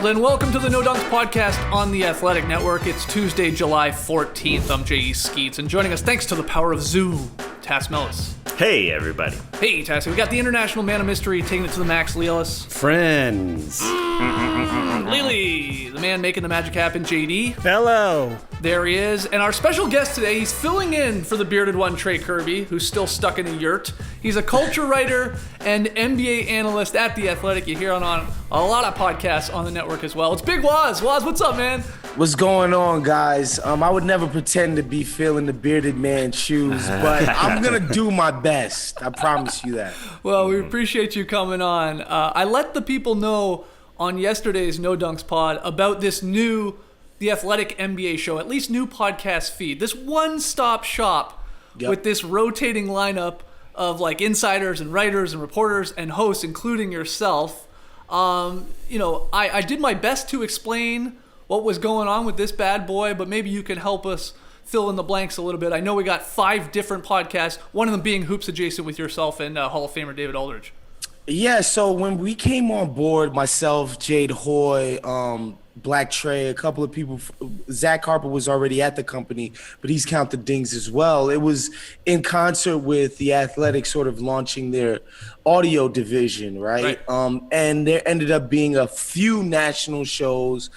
Middleton. Welcome to the No Dunks podcast on the Athletic Network. It's Tuesday, July 14th. I'm J.E. Skeets, and joining us, thanks to the power of Zoom, Tass Mellis. Hey, everybody. Hey, Tassie. We got the international man of mystery taking it to the max, Lee Ellis. Friends. Lily, the man making the magic happen, JD. Hello. There he is. And our special guest today, he's filling in for the bearded one, Trey Kirby, who's still stuck in a yurt. He's a culture writer and NBA analyst at The Athletic. You hear on a lot of podcasts on the network as well. It's Big Waz. Waz, what's up, man? What's going on, guys? I would never pretend to be filling the bearded man's shoes, but I'm going to do my best. I promise you that. Well, we appreciate you coming on. I let the people know on yesterday's No Dunks pod about this new The Athletic NBA show, at least new podcast feed. This one-stop shop with this rotating lineup of like insiders and writers and reporters and hosts, including yourself. I did my best to explain what was going on with this bad boy, but maybe you can help us fill in the blanks a little bit. I know we got 5 different podcasts, one of them being Hoops Adjacent with yourself and Hall of Famer David Aldridge. Yeah, so when we came on board, myself, Jade Hoy, Black Trey, a couple of people, Zach Harper was already at the company, but he's counted dings as well. It was in concert with The Athletic sort of launching their audio division, right? And there ended up being a few national shows,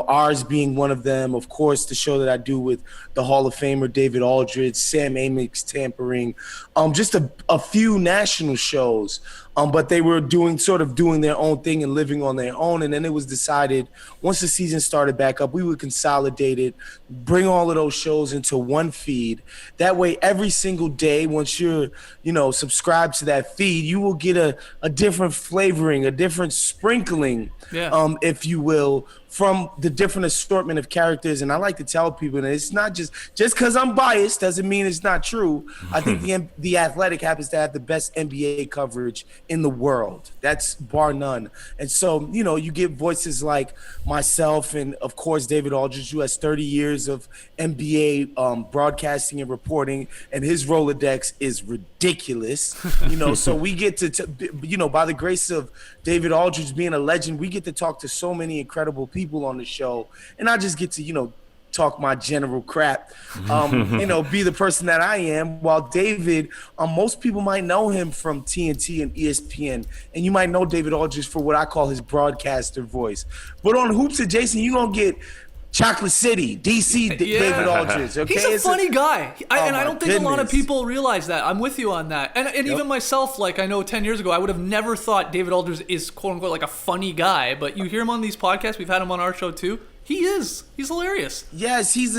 ours being one of them. Of course, the show that I do with the Hall of Famer David Aldridge, Sam Amig's Tampering, just a few national shows. But they were doing their own thing and living on their own. And then it was decided once the season started back up, we would consolidate it, bring all of those shows into one feed. That way, every single day, once you're, subscribed to that feed, you will get a different flavoring, a different sprinkling, if you will, from the different assortment of characters. And I like to tell people that it's not just because I'm biased doesn't mean it's not true. I think the Athletic happens to have the best NBA coverage in the world. That's bar none. And so, you get voices like myself and, of course, David Aldridge, who has 30 years of NBA broadcasting and reporting, and his Rolodex is ridiculous. So we get to, by the grace of David Aldridge being a legend, we get to talk to so many incredible people on the show, and I just get to, talk my general crap, be the person that I am, while David, most people might know him from TNT and ESPN, and you might know David Aldridge for what I call his broadcaster voice. But on Hoops Adjacent, you're going to get Chocolate City, DC, David Aldridge. Okay? He's a funny guy. I don't think goodness. A lot of people realize that. I'm with you on that. And even myself, I know 10 years ago, I would have never thought David Aldridge is, quote unquote, like a funny guy. But you hear him on these podcasts. We've had him on our show, too. He is. He's hilarious. Yes, he's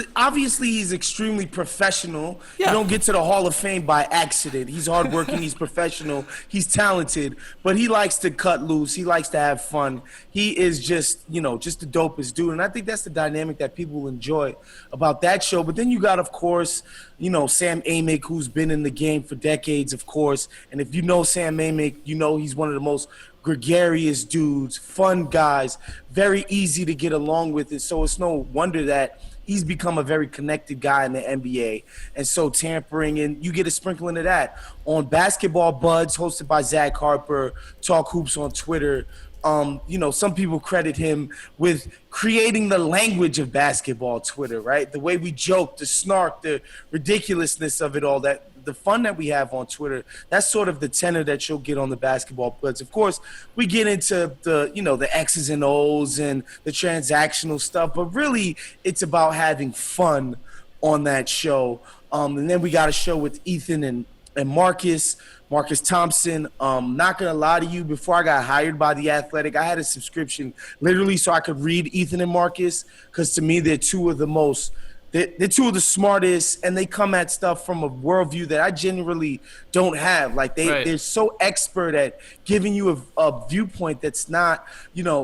extremely professional. Yeah. You don't get to the Hall of Fame by accident. He's hardworking, he's professional, he's talented, but he likes to cut loose. He likes to have fun. He is just the dopest dude. And I think that's the dynamic that people enjoy about that show. But then you got, of course, Sam Amick, who's been in the game for decades, of course. And if you know Sam Amick, he's one of the most gregarious dudes, fun guys, very easy to get along with. And so it's no wonder that he's become a very connected guy in the NBA. And so Tampering, and you get a sprinkling of that. On Basketball Buds, hosted by Zach Harper, Talk Hoops on Twitter, some people credit him with creating the language of basketball Twitter, right? The way we joke, the snark, the ridiculousness of it all, that the fun that we have on Twitter, that's sort of the tenor that you'll get on the Basketball Buds. Of course, we get into the X's and O's and the transactional stuff, but really it's about having fun on that show. And then we got a show with Ethan and Marcus Thompson. Not gonna lie to you, before I got hired by The Athletic, I had a subscription literally so I could read Ethan and Marcus, because to me they're two of the smartest, and they come at stuff from a worldview that I generally don't have. They're so expert at giving you a viewpoint that's not,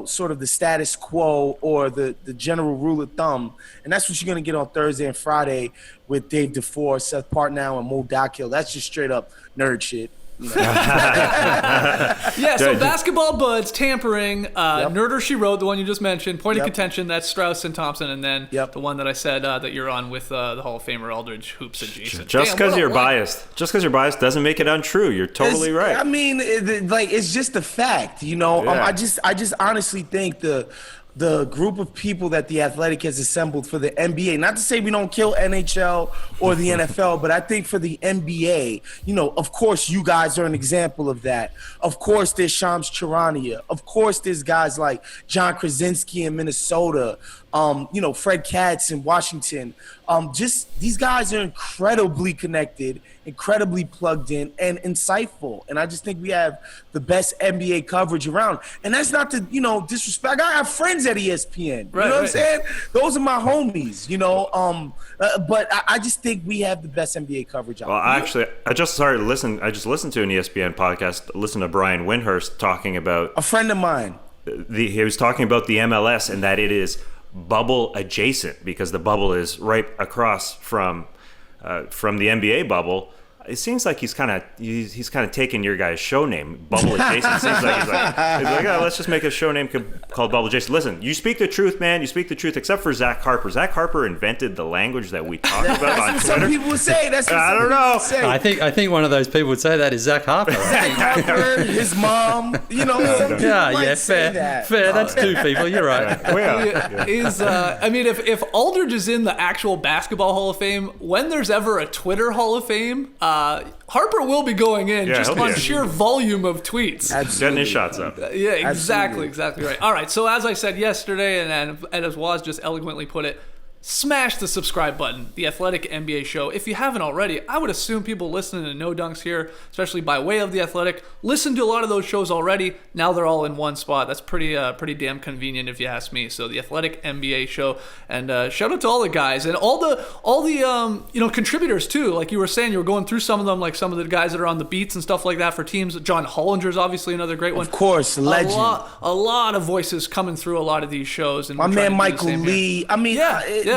sort of the status quo or the general rule of thumb. And that's what you're going to get on Thursday and Friday with Dave DeFore, Seth Partnow, and Mo Dakhil. That's just straight up nerd shit. So Basketball Buds, Tampering, Nerder She Wrote, the one you just mentioned, Point of Contention, that's Strauss and Thompson, and then the one that I said that you're on with the Hall of Famer Aldridge, Hoops Adjacent. Just because you're biased doesn't make it untrue. You're totally right. It's just a fact, I just honestly think the group of people that the Athletic has assembled for the NBA. Not to say we don't kill NHL or the NFL, but I think for the NBA, of course, you guys are an example of that. Of course, there's Shams Charania. Of course, there's guys like John Krasinski in Minnesota. Fred Katz in Washington. Just these guys are incredibly connected, incredibly plugged in, and insightful. And I just think we have the best NBA coverage around. And that's not to, disrespect. I have friends at ESPN. You know what I'm saying? Those are my homies, but I just think we have the best NBA coverage out there. Well, actually, I just listened to an ESPN podcast, listened to Brian Windhurst talking about... A friend of mine. He was talking about the MLS and that it is bubble adjacent because the bubble is right across from the NBA bubble. It seems like he's kind of taking your guy's show name, Bubble Adjacent. It seems like he's like, oh, let's just make a show name called Bubble Adjacent. Listen, you speak the truth, man. You speak the truth, except for Zach Harper. Zach Harper invented the language that we talk about on That's Twitter. what some people would say. That's what I some don't people know. would say. I think one of those people would say that is Zach Harper. Zach Harper, his mom. Some people might say that. Fair. That's two people. You're right. If Aldridge is in the actual Basketball Hall of Fame, when there's ever a Twitter Hall of Fame, Harper will be going in on sheer volume of tweets. Absolutely. Getting his shots up. Yeah, exactly right. All right, so as I said yesterday, and as Waz just eloquently put it, smash the subscribe button, the Athletic NBA show. If you haven't already, I would assume people listening to No Dunks here, especially by way of the Athletic, listen to a lot of those shows already. Now they're all in one spot. That's pretty damn convenient if you ask me. So the Athletic NBA show, and shout out to all the guys and all the contributors too. Like you were saying, you were going through some of them, like some of the guys that are on the beats and stuff like that for teams. John Hollinger's obviously another great one. Of course, legend. A lot of voices coming through a lot of these shows. And my man Michael Lee.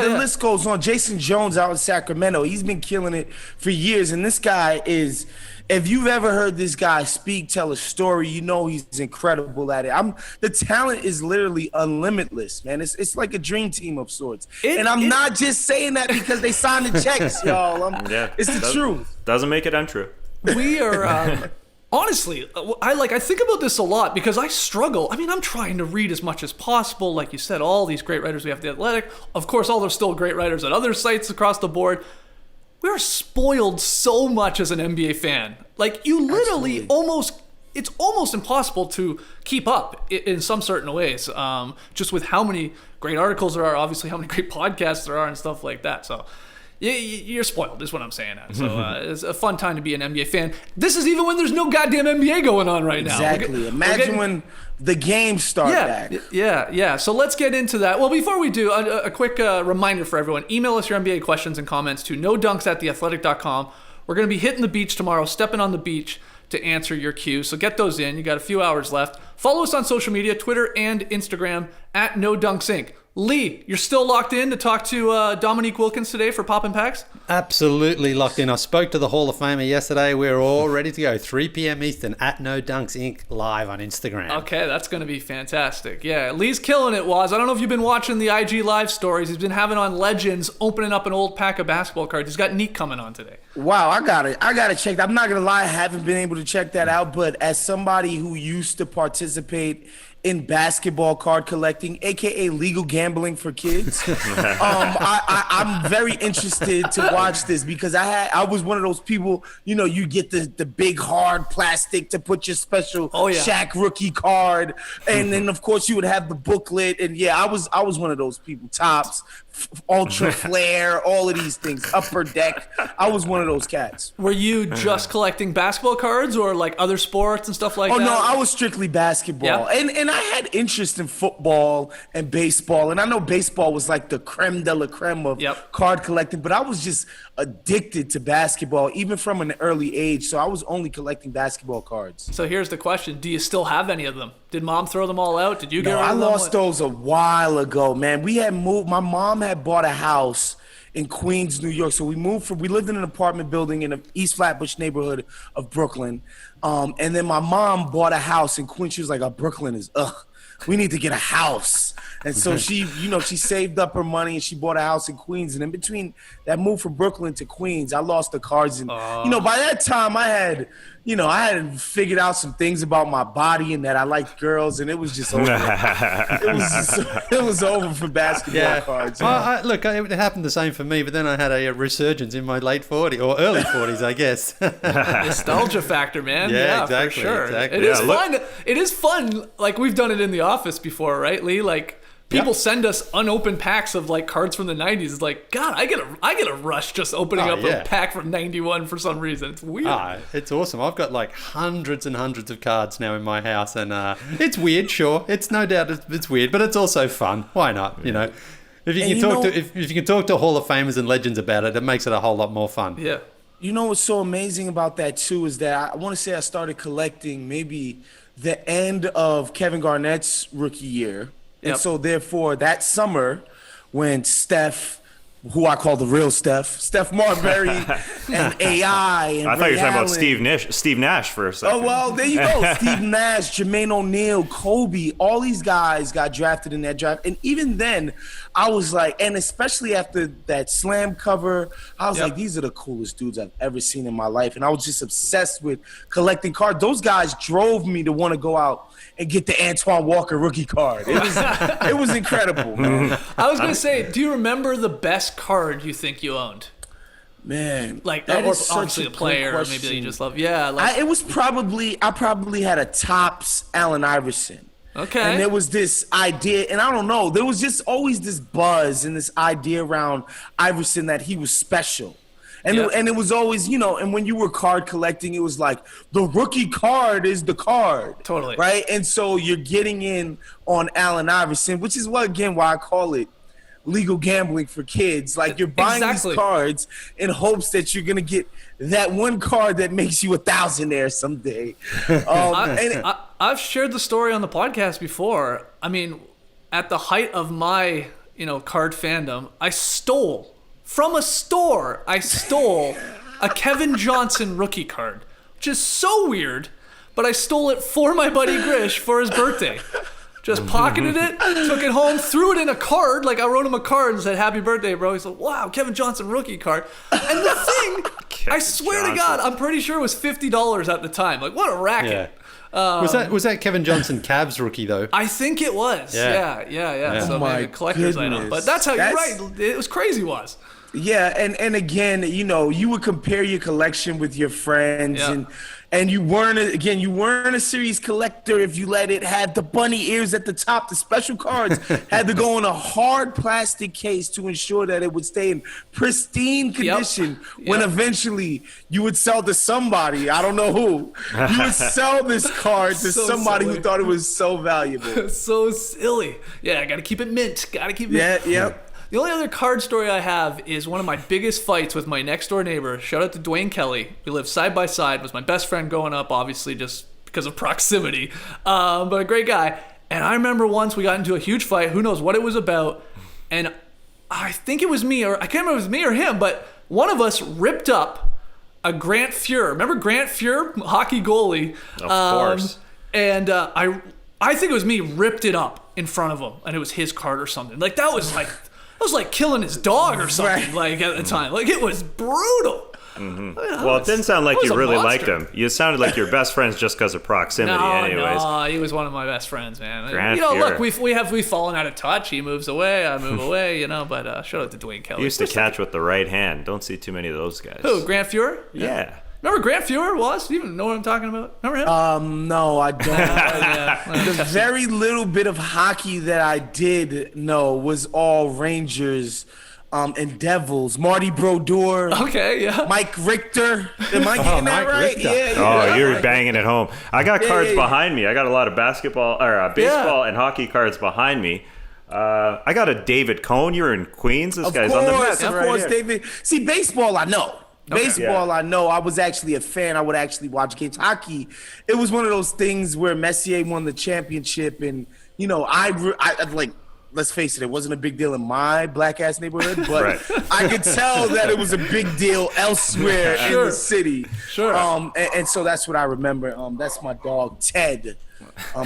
Here. The list goes on. Jason Jones out in Sacramento. He's been killing it for years. And this guy is, if you've ever heard this guy speak, tell a story, he's incredible at it. The talent is literally unlimitless, man. It's like a dream team of sorts. And I'm not just saying that because they signed the checks, y'all. It's the truth. Doesn't make it untrue. We are... Honestly, I think about this a lot because I struggle. I'm trying to read as much as possible. Like you said, all these great writers we have at The Athletic. Of course, all there's still great writers at other sites across the board. We're spoiled so much as an NBA fan. Like, you literally it's almost impossible to keep up in some certain ways. Just with how many great articles there are, obviously how many great podcasts there are and stuff like that. So... you're spoiled, is what I'm saying. So it's a fun time to be an NBA fan. This is even when there's no goddamn NBA going on right now. Exactly. Imagine when the games start back. Yeah. So let's get into that. Well, before we do, a quick reminder for everyone. Email us your NBA questions and comments to nodunks@theathletic.com. We're going to be hitting the beach tomorrow, stepping on the beach to answer your cues. So get those in. You got a few hours left. Follow us on social media, Twitter and Instagram at NoDunksInc. Lee, you're still locked in to talk to Dominique Wilkins today for Poppin' Packs? Absolutely locked in. I spoke to the Hall of Famer yesterday. We're all ready to go. 3 p.m. Eastern at No Dunks Inc. live on Instagram. Okay, that's going to be fantastic. Yeah, Lee's killing it, Waz. I don't know if you've been watching the IG Live stories. He's been having on Legends, opening up an old pack of basketball cards. He's got Neek coming on today. Wow, I got to check that. I'm not going to lie, I haven't been able to check that out, but as somebody who used to participate in basketball card collecting, aka legal gambling for kids, I'm very interested to watch this because I was one of those people, you get the big hard plastic to put your special Shaq rookie card, and then of course you would have the booklet, and I was one of those people. Topps, Ultra Flare, all of these things, Upper Deck. I was one of those cats. Were you just collecting basketball cards or like other sports and stuff like that? Oh no, I was strictly basketball. Yeah. And I had interest in football and baseball. And I know baseball was like the creme de la creme of card collecting, but I was just addicted to basketball, even from an early age. So I was only collecting basketball cards. So here's the question. Do you still have any of them? Did mom throw them all out? Did you get rid of them? I lost those a while ago, man. We had moved. My mom had bought a house in Queens, New York. So we lived in an apartment building in the East Flatbush neighborhood of Brooklyn. And then my mom bought a house in Queens. She was like, Brooklyn is, we need to get a house. And so she saved up her money and she bought a house in Queens. And in between that move from Brooklyn to Queens, I lost the cards. And, by that time I had figured out some things about my body and that I liked girls, and it was just over. It was over for basketball cards. Look, it happened the same for me, but then I had a resurgence in my late 40s or early 40s, I guess. Nostalgia factor, man. Yeah, exactly, for sure. exactly. It is fun. It is fun. Like, we've done it in the office before, right, Lee? Like, people send us unopened packs of like cards from the 90s. It's like, God, I get a rush just opening up a pack from 91 for some reason. It's weird. It's awesome. I've got like hundreds and hundreds of cards now in my house, and it's weird, sure. It's no doubt it's weird, but it's also fun. Why not? If you can talk to Hall of Famers and legends about it, it makes it a whole lot more fun. Yeah. You know what's so amazing about that too is that I want to say I started collecting maybe the end of Kevin Garnett's rookie year. And so, therefore, that summer, when Steph, who I call the real Steph Marbury, and AI, and I thought you were talking about Allen, Steve Nash for a second. Oh, well, there you go. Steve Nash, Jermaine O'Neal, Kobe, all these guys got drafted in that draft. And even then, I was like, and especially after that Slam cover, I was like, these are the coolest dudes I've ever seen in my life. And I was just obsessed with collecting cards. Those guys drove me to want to go out and get the Antoine Walker rookie card. It was incredible, man. I was going to say, do you remember the best card you think you owned? Man, like, that or is obviously such a player, or maybe that you just love. Yeah, like, I probably had a Topps Allen Iverson. Okay. And there was this idea, and I don't know, there was just always this buzz and this idea around Iverson that he was special. And it was always, and when you were card collecting, it was like the rookie card is the card. Totally. Right? And so you're getting in on Allen Iverson, which is why I call it legal gambling for kids. Like, you're buying these cards in hopes that you're going to get that one card that makes you a thousandaire someday. I've shared the story on the podcast before. I mean, at the height of my, card fandom, I stole from a store. I stole a Kevin Johnson rookie card, which is so weird, but I stole it for my buddy Grish for his birthday. Just pocketed it, took it home, threw it in a card. Like, I wrote him a card and said, "Happy birthday, bro." He's like, "Wow, Kevin Johnson rookie card." And the thing, I swear to God, I'm pretty sure it was $50 at the time. Like, what a racket. Yeah. Was that Kevin Johnson Cavs rookie though? I think it was. Yeah. So maybe a collector's item. But that's how you're right. It was crazy, was. Yeah, and again, you would compare your collection with your friends, and you weren't a serious collector if you let it have the bunny ears at the top. The special cards had to go in a hard plastic case to ensure that it would stay in pristine condition when eventually you would sell to somebody, I don't know who. You would sell this card to somebody who thought it was so valuable. So silly. Yeah, I got to keep it mint. Yeah. The only other card story I have is one of my biggest fights with my next door neighbor. Shout out to Dwayne Kelly. We lived side by side. Was my best friend growing up, obviously just because of proximity. But a great guy. And I remember once we got into a huge fight. Who knows what it was about? And I think it was me, or I can't remember if it was me or him, but one of us ripped up a Grant Fuhr. Remember Grant Fuhr, hockey goalie? Of course. And I think it was me, ripped it up in front of him, and it was his card or something. Like, that was like killing his dog or something, like, at the time. Like, it was brutal. Mm-hmm. Well, it didn't sound like you really liked him. You sounded like your best friends just because of proximity, anyways. No, he was one of my best friends, man. Grant Fuhr. Look, we've fallen out of touch. He moves away, I move away, but shout out to Dwayne Kelly. He used to catch with the right hand. Don't see too many of those guys. Who, Grant Fuhr? Yeah. Remember Grant Fuhr was? Do you even know what I'm talking about? Remember him? No, I don't. The very little bit of hockey that I did know was all Rangers and Devils. Marty Brodeur. Okay, yeah. Mike Richter. Am I getting that right? Richter. Yeah. You're banging it home. I got cards behind me. I got a lot of baseball and hockey cards behind me. I got a David Cohn. You're in Queens. This guy's on the map. Of course, David. See, baseball, I know. Baseball, I know. I was actually a fan. I would actually watch games. Hockey, it was one of those things where Messier won the championship, and I like. Let's face it, it wasn't a big deal in my black-ass neighborhood, but I could tell that it was a big deal elsewhere in the city. Sure. And so that's what I remember. That's my dog, Ted.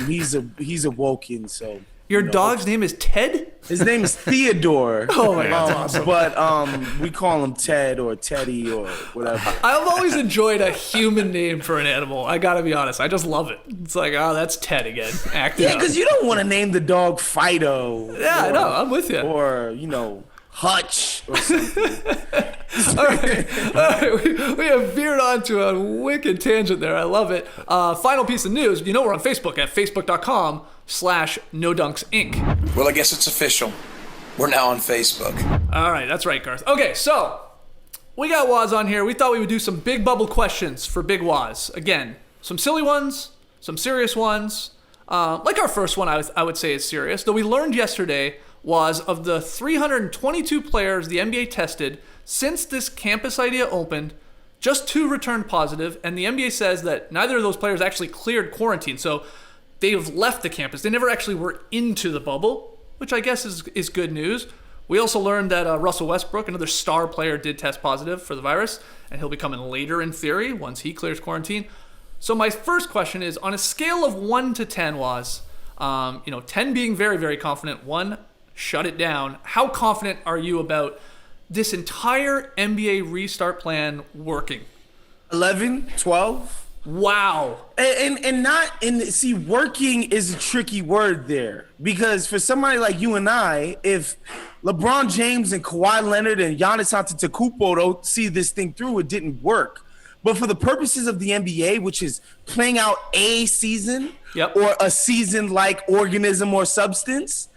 He's a Woken, so. Your dog's name is Ted? His name is Theodore. Oh my God, that's awesome. But we call him Ted or Teddy or whatever. I've always enjoyed a human name for an animal. I gotta be honest. I just love it. It's like, oh, that's Ted again. Acting Yeah, because you don't want to name the dog Fido. Yeah, I know. I'm with you. Or, Hutch or something. All right. We have veered onto a wicked tangent there. I love it. Final piece of news. We're on Facebook at facebook.com/NoDunksInc. Well, I guess it's official. We're now on Facebook. All right, that's right, Garth. Okay, so we got Waz on here. We thought we would do some big bubble questions for Big Waz. Again, some silly ones, some serious ones. Like our first one, I would say is serious. Though we learned yesterday was of the 322 players the NBA tested since this campus idea opened, just 2 returned positive, and the NBA says that neither of those players actually cleared quarantine. So they've left the campus. They never actually were into the bubble, which I guess is good news. We also learned that Russell Westbrook, another star player, did test positive for the virus, and he'll be coming later in theory once he clears quarantine. So my first question is, on a scale of 1 to 10, was 10 being very, very confident, 1, shut it down. How confident are you about this entire NBA restart plan working? 11, 12. Wow. See, working is a tricky word there, because for somebody like you and I, if LeBron James and Kawhi Leonard and Giannis Antetokounmpo don't see this thing through, it didn't work. But for the purposes of the NBA, which is playing out a season or a season-like organism or substance,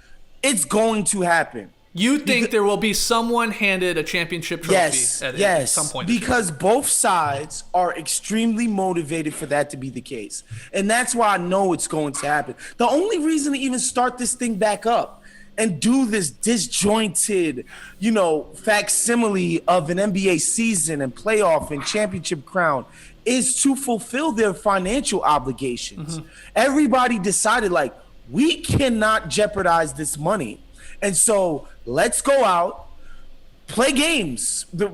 it's going to happen. You think there will be someone handed a championship trophy at some point? Because both sides are extremely motivated for that to be the case. And that's why I know it's going to happen. The only reason to even start this thing back up and do this disjointed, facsimile of an NBA season and playoff and championship crown is to fulfill their financial obligations. Mm-hmm. Everybody decided, we cannot jeopardize this money. And so let's go out, play games. The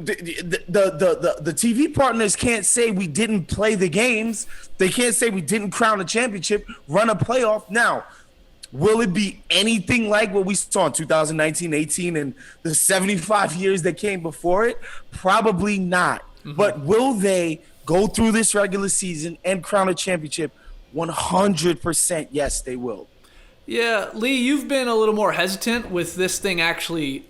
TV partners can't say we didn't play the games. They can't say we didn't crown a championship, run a playoff. Now, will it be anything like what we saw in 2019, 18, and the 75 years that came before it? Probably not. Mm-hmm. But will they go through this regular season and crown a championship? 100% yes, they will. Yeah, Lee, you've been a little more hesitant with this thing actually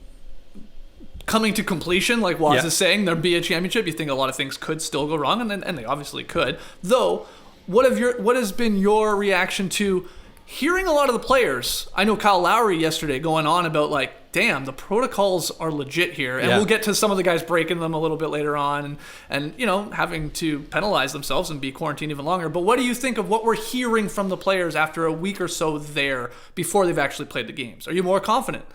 coming to completion, like Waz is saying. There'd be a championship. You think a lot of things could still go wrong, and they obviously could. Though, what has been your reaction to hearing a lot of the players? I know Kyle Lowry yesterday going on about damn, the protocols are legit here. And we'll get to some of the guys breaking them a little bit later on and having to penalize themselves and be quarantined even longer. But what do you think of what we're hearing from the players after a week or so there before they've actually played the games? Are you more confident?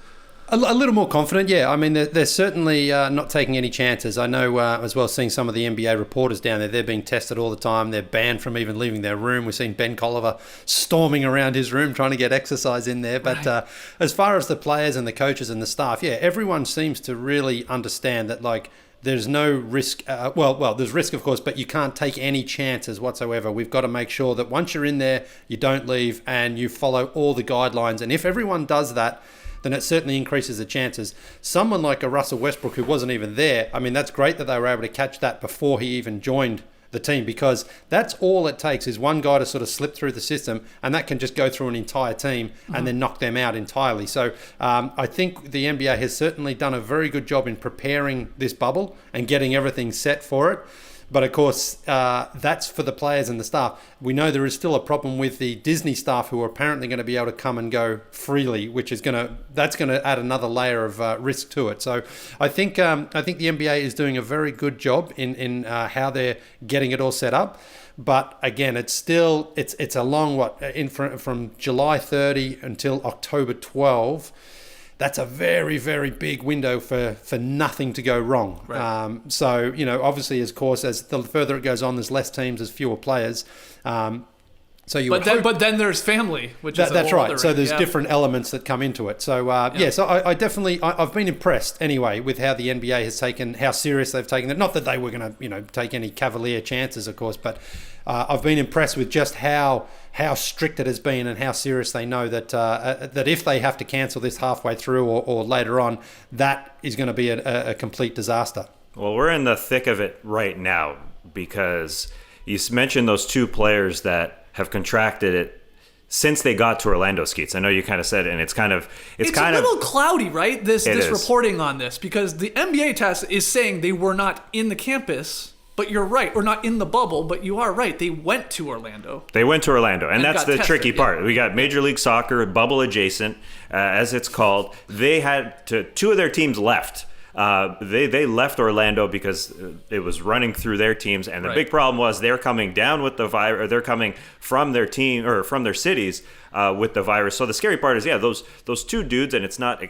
A little more confident, yeah. I mean, they're certainly not taking any chances. I know as well, seeing some of the NBA reporters down there, they're being tested all the time. They're banned from even leaving their room. We've seen Ben Colliver storming around his room trying to get exercise in there. But as far as the players and the coaches and the staff, everyone seems to really understand that, there's no risk. Well, there's risk, of course, but you can't take any chances whatsoever. We've got to make sure that once you're in there, you don't leave and you follow all the guidelines. And if everyone does that, then it certainly increases the chances. Someone like a Russell Westbrook who wasn't even there, I mean, that's great that they were able to catch that before he even joined the team, because that's all it takes is one guy to sort of slip through the system, and that can just go through an entire team and then knock them out entirely. So I think the NBA has certainly done a very good job in preparing this bubble and getting everything set for it. But of course, that's for the players and the staff. We know there is still a problem with the Disney staff who are apparently going to be able to come and go freely, which is that's going to add another layer of risk to it. So I think the NBA is doing a very good job in how they're getting it all set up. But again, it's a long from July 30 until October 12. That's a very, very big window for nothing to go wrong. Right. Obviously, as the further it goes on, there's less teams, there's fewer players. So you but then there's family, which is that's right. So there's yeah. different elements that come into it. So so I definitely I've been impressed anyway with how the NBA has taken, how serious they've taken it. Not that they were going to take any cavalier chances, of course, but I've been impressed with just how strict it has been and how serious they know that that if they have to cancel this halfway through or later on, that is going to be a complete disaster. Well, we're in the thick of it right now because you mentioned those two players that have contracted it since they got to Orlando Skeets. I know you kind of said it, and it's a little cloudy, right? This is. Reporting on this, because the NBA test is saying they were not in the campus, but you're right, or not in the bubble, but you are right. They went to Orlando. And that's the tricky part. Yeah. We got Major League Soccer, bubble adjacent, as it's called. They had two of their teams left. They left Orlando because it was running through their teams, and the big problem was they're coming down with the virus, or they're coming from their team or from their cities with the virus. So the scary part is, those two dudes, and it's not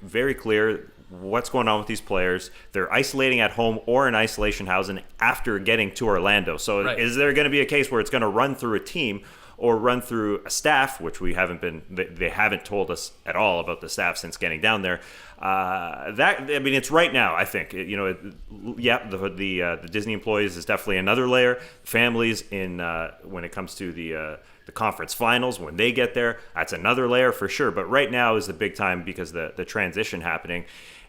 very clear what's going on with these players. They're isolating at home or in isolation housing after getting to Orlando. So is there going to be a case where it's going to run through a team or run through a staff, which they haven't told us at all about the staff since getting down there. It's right now, I think. The Disney employees is definitely another layer. Families when it comes to the conference finals, when they get there, that's another layer for sure. But right now is the big time because the transition happening.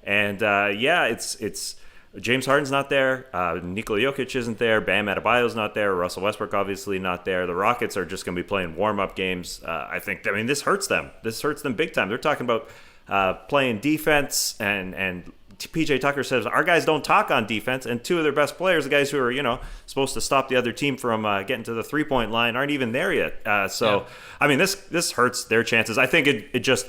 And it's James Harden's not there. Nikola Jokic isn't there. Bam Adebayo's not there. Russell Westbrook obviously not there. The Rockets are just going to be playing warm-up games. This hurts them. This hurts them big time. They're talking about playing defense, and PJ Tucker says our guys don't talk on defense, and two of their best players, the guys who are supposed to stop the other team from getting to the 3-point line, aren't even there yet. This hurts their chances. I think it just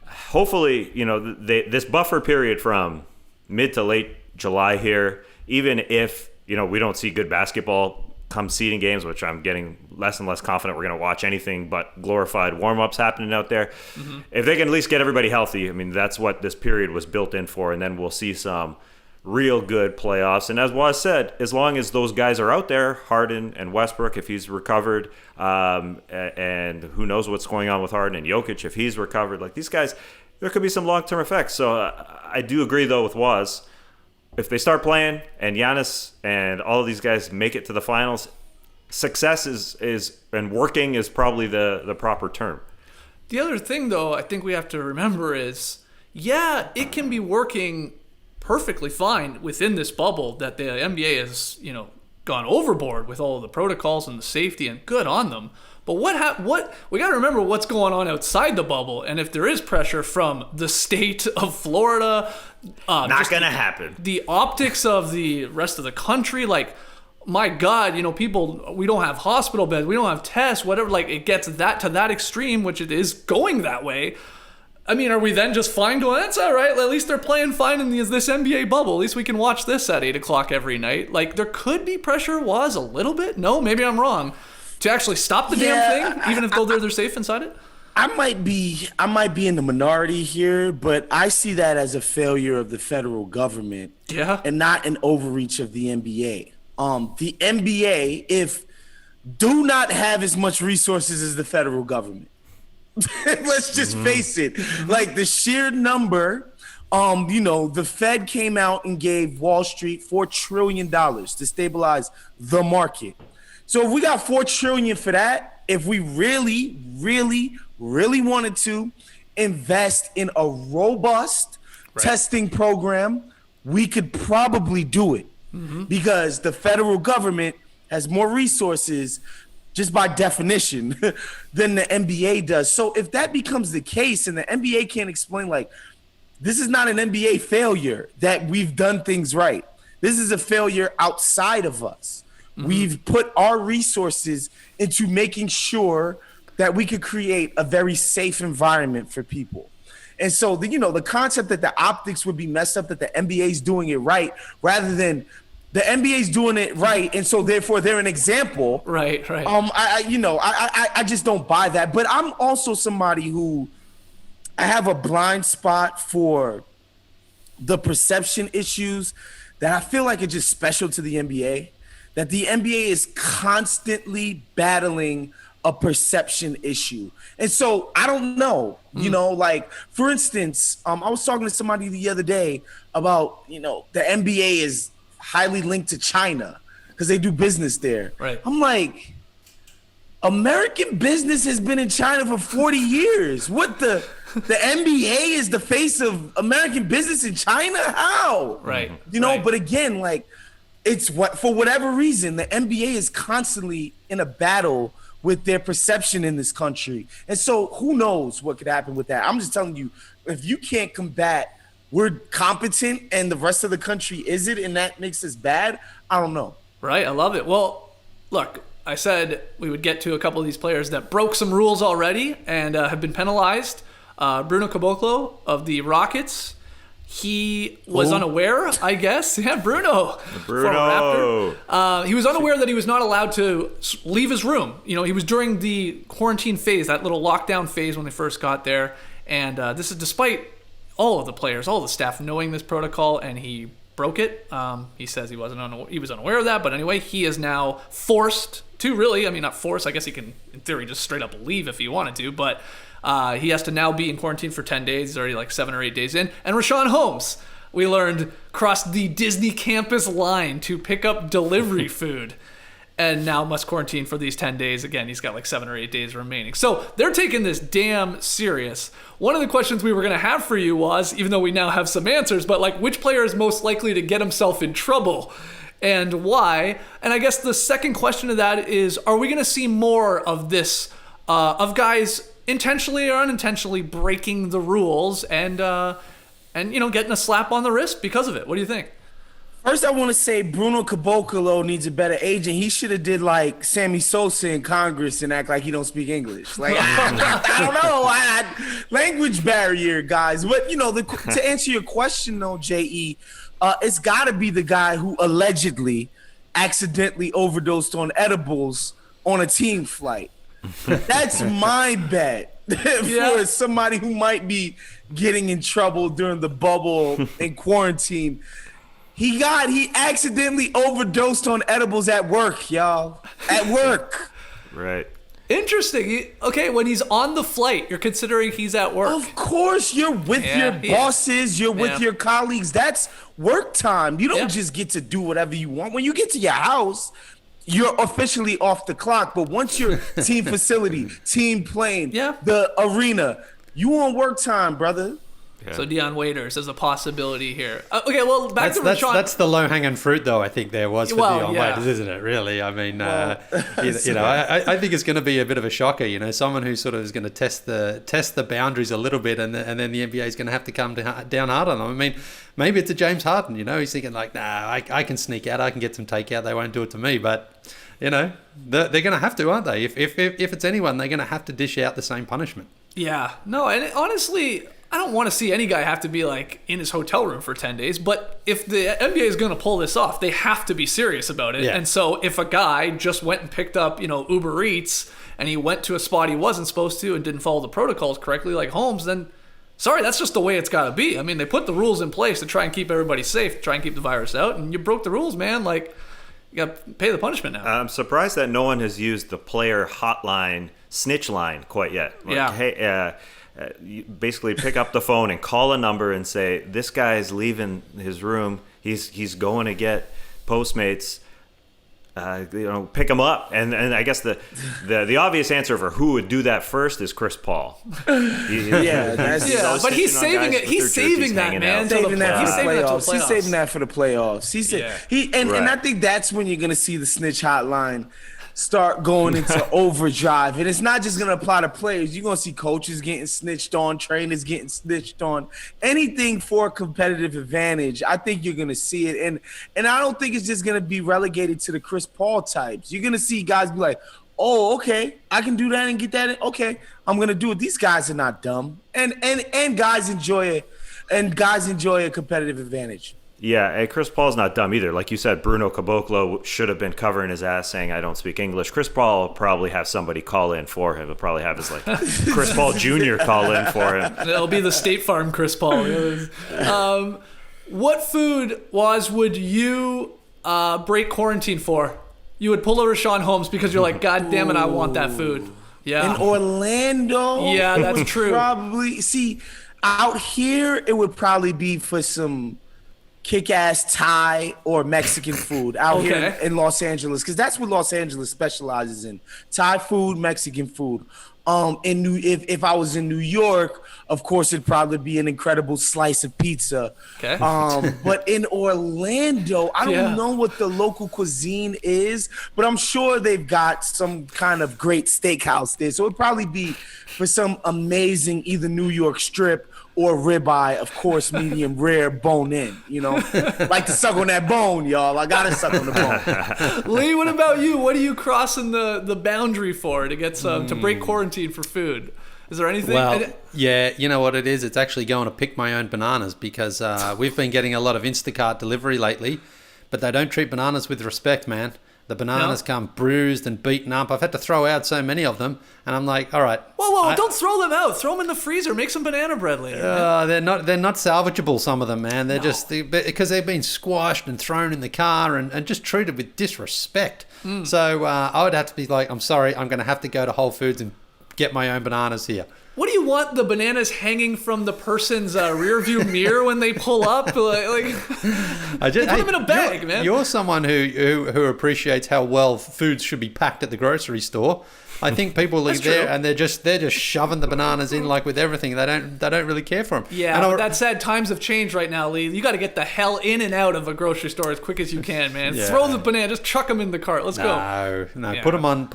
hopefully this buffer period from mid to late July here, even if we don't see good basketball come seeding games, which I'm getting less and less confident we're going to watch anything but glorified warm-ups happening out there. Mm-hmm. If they can at least get everybody healthy, that's what this period was built in for, and then we'll see some real good playoffs. And as Waz said, as long as those guys are out there, Harden and Westbrook, if he's recovered, and who knows what's going on with Harden and Jokic, if he's recovered, like these guys, there could be some long-term effects. So I do agree, though, with Waz. If they start playing and Giannis and all of these guys make it to the finals, success is and working is probably the proper term. The other thing, though, I think we have to remember is, it can be working perfectly fine within this bubble that the NBA has, gone overboard with all of the protocols and the safety, and good on them. But what we got to remember what's going on outside the bubble, and if there is pressure from the state of Florida, not going to happen. The optics of the rest of the country, like, my God, people, we don't have hospital beds, we don't have tests, whatever. Like, it gets to that extreme, which it is going that way. Are we then just fine going, that's all right, at least they're playing fine in this NBA bubble. At least we can watch this at 8 o'clock every night. Like, there could be pressure, a little bit. No, maybe I'm wrong. To actually stop the damn thing, even if they're safe inside it? I might be in the minority here, but I see that as a failure of the federal government, and not an overreach of the NBA. The NBA, do not have as much resources as the federal government. Let's just face it. Like, the sheer number, the Fed came out and gave Wall Street $4 trillion to stabilize the market. So if we got $4 trillion for that, if we really, really, really wanted to invest in a robust testing program, we could probably do it, because the federal government has more resources just by definition than the NBA does. So if that becomes the case and the NBA can't explain, like, this is not an NBA failure that we've done things right. This is a failure outside of us. We've put our resources into making sure that we could create a very safe environment for people. And so, the concept that the optics would be messed up, that the NBA is doing it right, rather than the NBA is doing it right, and so therefore they're an example. Right. I just don't buy that. But I'm also somebody who, I have a blind spot for the perception issues that I feel like are just special to the NBA. That the NBA is constantly battling a perception issue. And so I don't know, you know, like for instance, I was talking to somebody the other day about, you know, the NBA is highly linked to China because they do business there. Right. I'm like, American business has been in China for 40 years. What the NBA is the face of American business in China? How? Right. You know, right. but again, like it's what for whatever reason, the NBA is constantly in a battle with their perception in this country. And so who knows what could happen with that? I'm just telling you, if you can't combat we're competent and the rest of the country isn't, and that makes us bad, I don't know. Right, I love it. Well, look, I said we would get to a couple of these players that broke some rules already and have been penalized. Bruno Caboclo of the Rockets, he was unaware, I guess. Yeah, Bruno. Bruno. He was unaware that he was not allowed to leave his room. You know, he was during the quarantine phase, that little lockdown phase when they first got there. And this is despite all of the players, all of the staff knowing this protocol, and he broke it. He says he was unaware of that, but anyway, he is now forced to really, I mean, not forced, I guess he can, in theory, just straight up leave if he wanted to, but he has to now be in quarantine for 10 days. He's already like 7 or 8 days in. And Rashawn Holmes, we learned, crossed the Disney campus line to pick up delivery food and now must quarantine for these 10 days. Again, he's got like 7 or 8 days remaining. So they're taking this damn serious. One of the questions we were going to have for you was, even though we now have some answers, but like which player is most likely to get himself in trouble and why? And I guess the second question to that is, are we going to see more of this, of guys intentionally or unintentionally breaking the rules and you know, getting a slap on the wrist because of it? What do you think? First, I want to say Bruno Caboclo needs a better agent. He should have did like Sammy Sosa in Congress and act like he don't speak English. Like I don't know, language barrier, guys. But you know, to answer your question though, Je, it's got to be the guy who allegedly accidentally overdosed on edibles on a team flight. That's my bet for somebody who might be getting in trouble during the bubble in quarantine. He accidentally overdosed on edibles at work, y'all. At work. Right. Interesting. Okay, when he's on the flight, you're considering he's at work. Of course, you're with your bosses, you're with your colleagues. That's work time. You don't just get to do whatever you want. When you get to your house, you're officially off the clock. But once you're team facility, team plane, the arena, you on work time, brother. Yeah. So Dion Waiters is a possibility here. Okay, well, back to Rashawn. That's the low-hanging fruit, though, I think there was for Dion Waiters, isn't it, really? I mean, you know, I think it's going to be a bit of a shocker, you know, someone who sort of is going to test the boundaries a little bit, and then the NBA is going to have to come down hard on them. I mean, maybe it's a James Harden, you know, he's thinking like, nah, I can sneak out, I can get some takeout, they won't do it to me, but, you know, they're going to have to, aren't they? If it's anyone, they're going to have to dish out the same punishment. Yeah. No, and honestly, I don't want to see any guy have to be like in his hotel room for 10 days, but if the NBA is going to pull this off, they have to be serious about it. Yeah. And so if a guy just went and picked up, you know, Uber Eats and he went to a spot he wasn't supposed to and didn't follow the protocols correctly like Holmes, then sorry, that's just the way it's got to be. I mean, they put the rules in place to try and keep everybody safe, to try and keep the virus out, and you broke the rules, man. Like, you got to pay the punishment now. I'm surprised that no one has used the player hotline snitch line quite yet. Like, hey, you basically pick up the phone and call a number and say, this guy's leaving his room. He's going to get Postmates. You know, pick him up. And I guess the obvious answer for who would do that first is Chris Paul. But he's saving it. He's saving that, man. Saving that for the playoffs. He's saving that for the playoffs. And I think that's when you're gonna see the snitch hotline start going into overdrive. And it's not just going to apply to players. You're going to see coaches getting snitched on, trainers getting snitched on, anything for a competitive advantage. I think you're going to see it. And I don't think it's just going to be relegated to the Chris Paul types. You're going to see guys be like, oh, okay, I can do that and get that. Okay, I'm going to do it. These guys are not dumb. And guys enjoy it. And guys enjoy a competitive advantage. Yeah, and Chris Paul's not dumb either. Like you said, Bruno Caboclo should have been covering his ass saying, I don't speak English. Chris Paul will probably have somebody call in for him. He'll probably have his, like, Chris Paul Jr. call in for him. It'll be the State Farm Chris Paul. What food, Waz, would you break quarantine for? You would pull a Rashawn Holmes because you're like, God damn it, I want that food. Yeah. In Orlando, Yeah, it that's would true. Probably see out here, it would probably be for some kick-ass Thai or Mexican food out here in Los Angeles, because that's what Los Angeles specializes in: Thai food, Mexican food. If I was in New York, of course, it'd probably be an incredible slice of pizza. Okay. But in Orlando, I don't know what the local cuisine is, but I'm sure they've got some kind of great steakhouse there. So it'd probably be for some amazing either New York strip or ribeye, of course, medium rare, bone in. Like to suck on that bone, y'all. I gotta suck on the bone. Lee, what about you? What are you crossing the boundary for to get some to break quarantine for food? Is there anything? Well, yeah, you know what it is? It's actually going to pick my own bananas because we've been getting a lot of Instacart delivery lately, but they don't treat bananas with respect, man. The bananas come bruised and beaten up. I've had to throw out so many of them, and I'm like, all right. Whoa! Don't throw them out. Throw them in the freezer. Make some banana bread later. They're not salvageable. Some of them, man. They're just because they've been squashed and thrown in the car and just treated with disrespect. So I would have to be like, I'm sorry, I'm going to have to go to Whole Foods and get my own bananas here. What do you want? The bananas hanging from the person's rear view mirror when they pull up? They put them in a bag, man. You're someone who appreciates how well foods should be packed at the grocery store. I think people leave there and they're just shoving the bananas in like with everything. They don't really care for them. Yeah, but that said, times have changed right now, Lee. You got to get the hell in and out of a grocery store as quick as you can, man. Yeah. Throw the banana, just chuck them in the cart. Let's go. No. Yeah. Put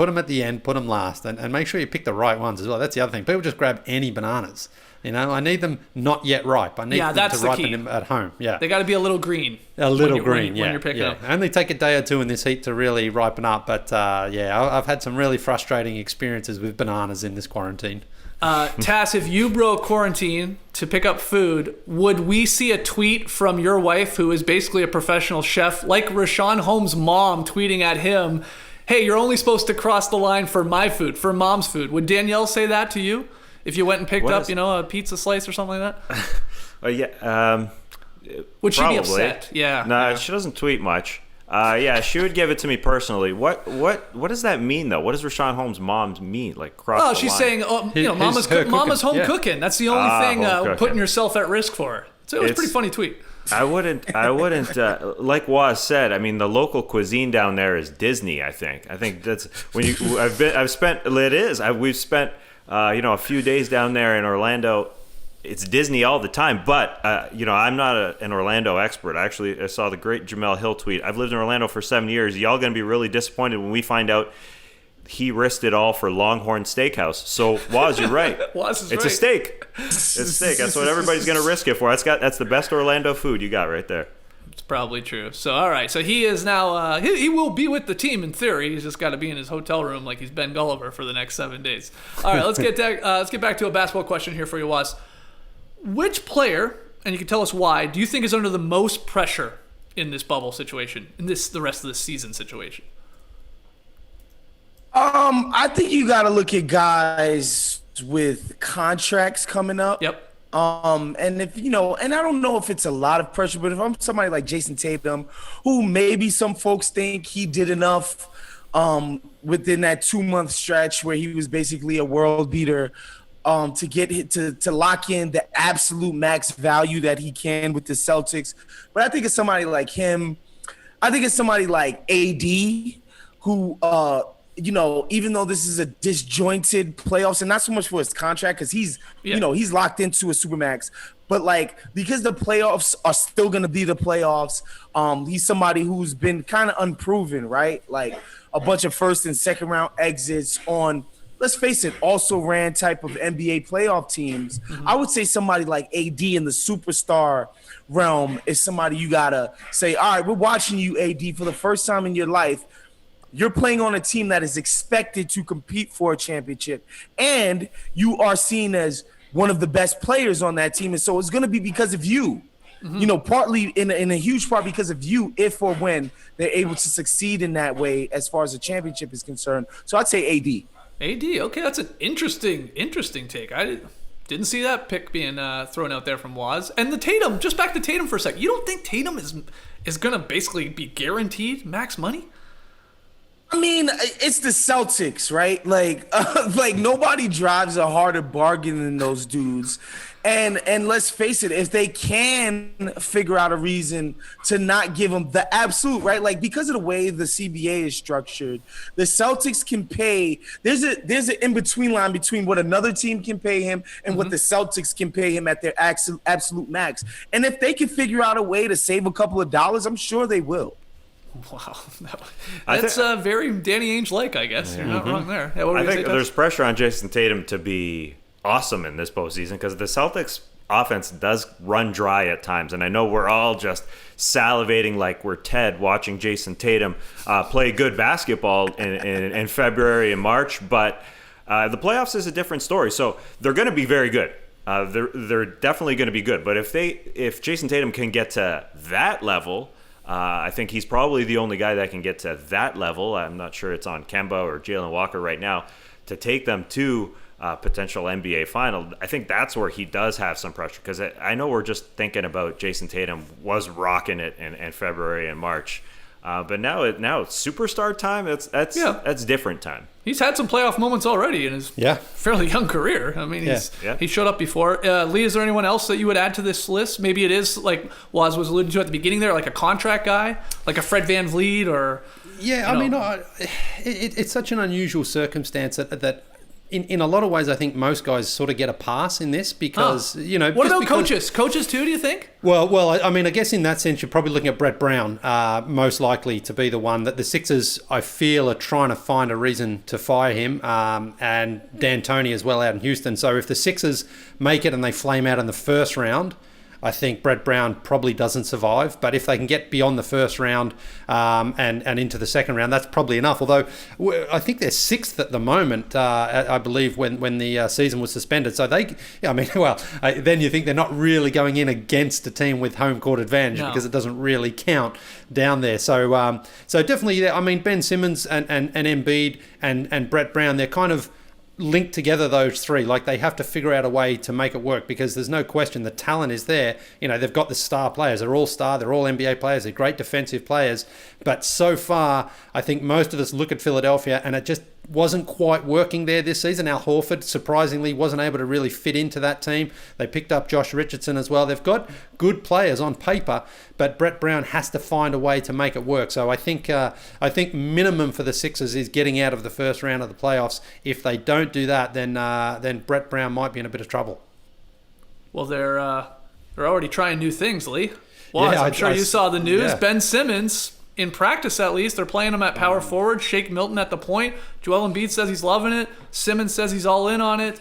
them at the end. Put them last, and make sure you pick the right ones as well. That's the other thing. People just grab any bananas. I need them not yet ripe. I need them to ripen them at home. Yeah, they got to be a little green. A little green, when you're picking them. Only take a day or two in this heat to really ripen up. But I've had some really frustrating experiences with bananas in this quarantine. Tass, if you broke quarantine to pick up food, would we see a tweet from your wife, who is basically a professional chef, like Rashawn Holmes' mom tweeting at him, "Hey, you're only supposed to cross the line for my food, for mom's food"? Would Danielle say that to you if you went and picked up, a pizza slice or something like that? Would she be upset? Yeah. No, she doesn't tweet much. She would give it to me personally. What does that mean though? What does Rashawn Holmes' mom mean? Like cross the line? She's saying, mama's home cooking. That's the only thing putting yourself at risk for her. So it was a pretty funny tweet. I wouldn't. Like Waz said, I mean, the local cuisine down there is Disney. I think that's when you. We've spent a few days down there in Orlando. It's Disney all the time, but I'm not an Orlando expert. I saw the great Jamel Hill tweet. I've lived in Orlando for 7 years. Y'all gonna be really disappointed when we find out he risked it all for Longhorn Steakhouse. So Waz, you're right. It's a steak. It's a steak. That's what everybody's gonna risk it for. That's the best Orlando food you got right there. It's probably true. So all right. So he is now. He will be with the team in theory. He's just got to be in his hotel room like he's Ben Gulliver for the next 7 days. All right. Let's get back to a basketball question here for you, Waz. Which player, and you can tell us why, do you think is under the most pressure in this bubble situation, in the rest of the season situation? I think you got to look at guys with contracts coming up. Yep. And if and I don't know if it's a lot of pressure, but if I'm somebody like Jason Tatum, who maybe some folks think he did enough within that 2-month stretch where he was basically a world beater, to get to lock in the absolute max value that he can with the Celtics. But I think it's somebody like him. I think it's somebody like AD, who even though this is a disjointed playoffs, and not so much for his contract, because he's locked into a supermax, but like because the playoffs are still gonna be the playoffs, he's somebody who's been kind of unproven, right? Like a bunch of first and second round exits on, let's face it, also ran type of NBA playoff teams. Mm-hmm. I would say somebody like AD in the superstar realm is somebody you gotta say, all right, we're watching you, AD, for the first time in your life. You're playing on a team that is expected to compete for a championship, and you are seen as one of the best players on that team. And so it's going to be because of you, partly in a huge part because of you, if or when they're able to succeed in that way as far as a championship is concerned. So I'd say AD. AD, okay, that's an interesting take. I didn't see that pick being thrown out there from Waz. And the Tatum, just back to Tatum for a sec. You don't think Tatum is going to basically be guaranteed max money? I mean, it's the Celtics, right? Like nobody drives a harder bargain than those dudes. And let's face it, if they can figure out a reason to not give them the absolute, right? Like, because of the way the CBA is structured, the Celtics can pay. There's an in-between line between what another team can pay him and what the Celtics can pay him at their absolute max. And if they can figure out a way to save a couple of dollars, I'm sure they will. Wow. That's very Danny Ainge-like, I guess. You're not wrong there. Yeah, I think there's pressure on Jason Tatum to be awesome in this postseason because the Celtics offense does run dry at times, and I know we're all just salivating like we're Ted watching Jason Tatum play good basketball in February and March, but the playoffs is a different story. So they're going to be very good. They're definitely going to be good, but if Jason Tatum can get to that level, I think he's probably the only guy that can get to that level. I'm not sure it's on Kemba or Jalen Walker right now to take them to potential NBA final. I think that's where he does have some pressure because I know we're just thinking about Jason Tatum was rocking it in February and March, but now it's superstar time. That's different time. He's had some playoff moments already in his fairly young career. I mean, he showed up before. Lee, is there anyone else that you would add to this list? Maybe it is like Waz was alluding to at the beginning there, like a contract guy, like a Fred VanVleet or. Yeah, I mean, it's such an unusual circumstance that in a lot of ways, I think most guys sort of get a pass in this because, What about coaches? Coaches too, do you think? Well, I mean, I guess in that sense, you're probably looking at Brett Brown, most likely to be the one that the Sixers, I feel, are trying to find a reason to fire him, and D'Antoni as well out in Houston. So if the Sixers make it and they flame out in the first round, I think Brett Brown probably doesn't survive. But if they can get beyond the first round and into the second round, that's probably enough. Although I think they're sixth at the moment, I believe, when the season was suspended. So then you think they're not really going in against a team with home court advantage because it doesn't really count down there. So definitely, I mean, Ben Simmons and Embiid and Brett Brown, they're kind of linked together, those three. Like, they have to figure out a way to make it work because there's no question the talent is there. They've got the star players. They're all star. They're all NBA players. They're great defensive players. But so far, I think most of us look at Philadelphia and it just wasn't quite working there this season. Al Horford, surprisingly, wasn't able to really fit into that team. They picked up Josh Richardson as well. They've got good players on paper, but Brett Brown has to find a way to make it work. So I think minimum for the Sixers is getting out of the first round of the playoffs. If they don't do that, then Brett Brown might be in a bit of trouble. Well, they're already trying new things, Lee. Well, I'm sure you saw the news. Yeah. Ben Simmons, in practice at least, they're playing him at power forward. Shake Milton at the point. Joel Embiid says he's loving it. Simmons says he's all in on it.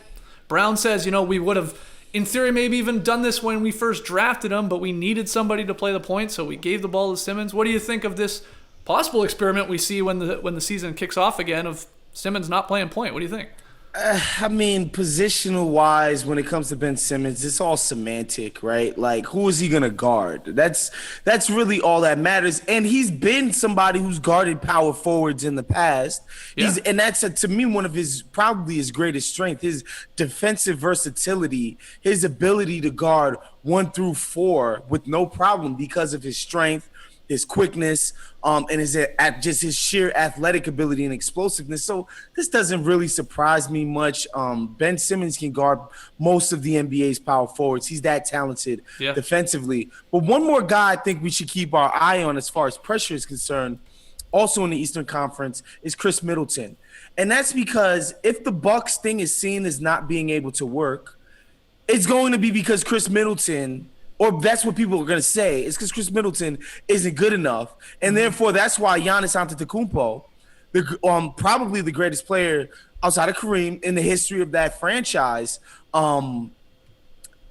Brown says, we would have, in theory, maybe even done this when we first drafted him, but we needed somebody to play the point, so we gave the ball to Simmons. What do you think of this possible experiment we see when the season kicks off again of Simmons not playing point? What do you think? I mean, positional-wise, when it comes to Ben Simmons, it's all semantic, right? Like, who is he going to guard? That's really all that matters. And he's been somebody who's guarded power forwards in the past. Yeah. And that's, to me, one of probably his greatest strength, his defensive versatility, his ability to guard 1 through 4 with no problem because of his strength, his quickness, and just his sheer athletic ability and explosiveness. So this doesn't really surprise me much. Ben Simmons can guard most of the NBA's power forwards. He's that talented defensively. But one more guy I think we should keep our eye on as far as pressure is concerned, also in the Eastern Conference, is Chris Middleton. And that's because if the Bucks thing is seen as not being able to work, it's going to be because Chris Middleton, or that's what people are going to say, is because Chris Middleton isn't good enough. And therefore, that's why Giannis Antetokounmpo, probably the greatest player outside of Kareem in the history of that franchise,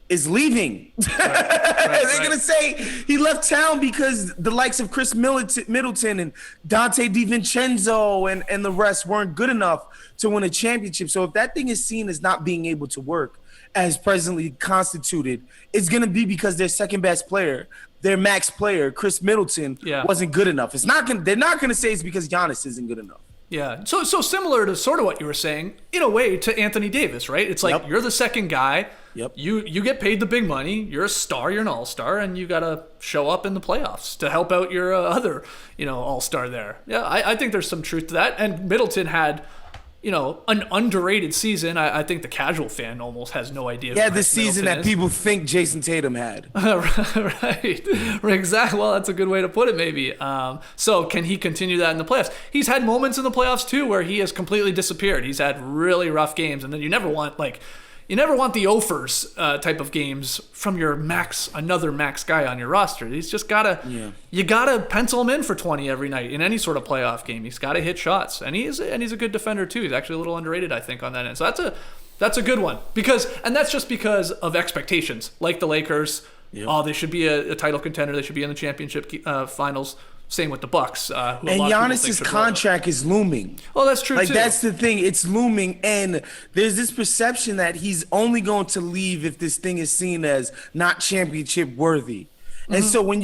is leaving. They're going to say he left town because the likes of Chris Middleton and Dante DiVincenzo and the rest weren't good enough to win a championship. So if that thing is seen as not being able to work as presently constituted, it's going to be because their second best player, their max player, Chris Middleton, wasn't good enough. They're not going to say it's because Giannis isn't good enough. Yeah. So similar to sort of what you were saying, in a way, to Anthony Davis, right? It's like you're the second guy. Yep. You get paid the big money. You're a star. You're an all-star, and you got to show up in the playoffs to help out your other, all-star there. Yeah, I think there's some truth to that. And Middleton had, an underrated season. I think the casual fan almost has no idea. Yeah, the season that people think Jason Tatum had. Right. Exactly. Well, that's a good way to put it, maybe. So can he continue that in the playoffs? He's had moments in the playoffs, too, where he has completely disappeared. He's had really rough games, and then you never want the offers type of games from your another max guy on your roster. He's just you gotta pencil him in for 20 every night in any sort of playoff game. He's got to hit shots, and he's a good defender too. He's actually a little underrated, I think, on that end. So that's a good one and that's just because of expectations, like the Lakers. Yep. Oh, they should be a title contender. They should be in the championship finals. Same with the Bucks. And Giannis's contract is looming. Oh, that's true, too. That's the thing. It's looming. And there's this perception that he's only going to leave if this thing is seen as not championship worthy. Mm-hmm. And so when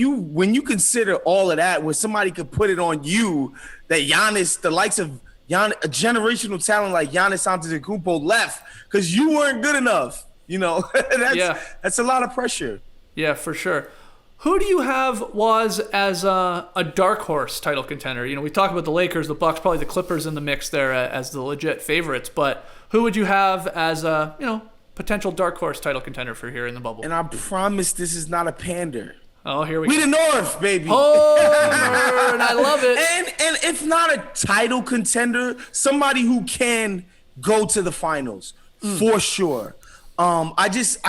you consider all of that, where somebody could put it on you, that Giannis, the likes of a generational talent like Giannis Antetokounmpo left because you weren't good enough. That's a lot of pressure. Yeah, for sure. Who do you have, Waz, as a dark horse title contender? We talk about the Lakers, the Bucks, probably the Clippers in the mix there as the legit favorites. But who would you have as a, potential dark horse title contender for here in the bubble? And I promise this is not a pander. Oh, here we go. We the North, baby. Oh, and I love it. And if not a title contender, somebody who can go to the finals for sure. First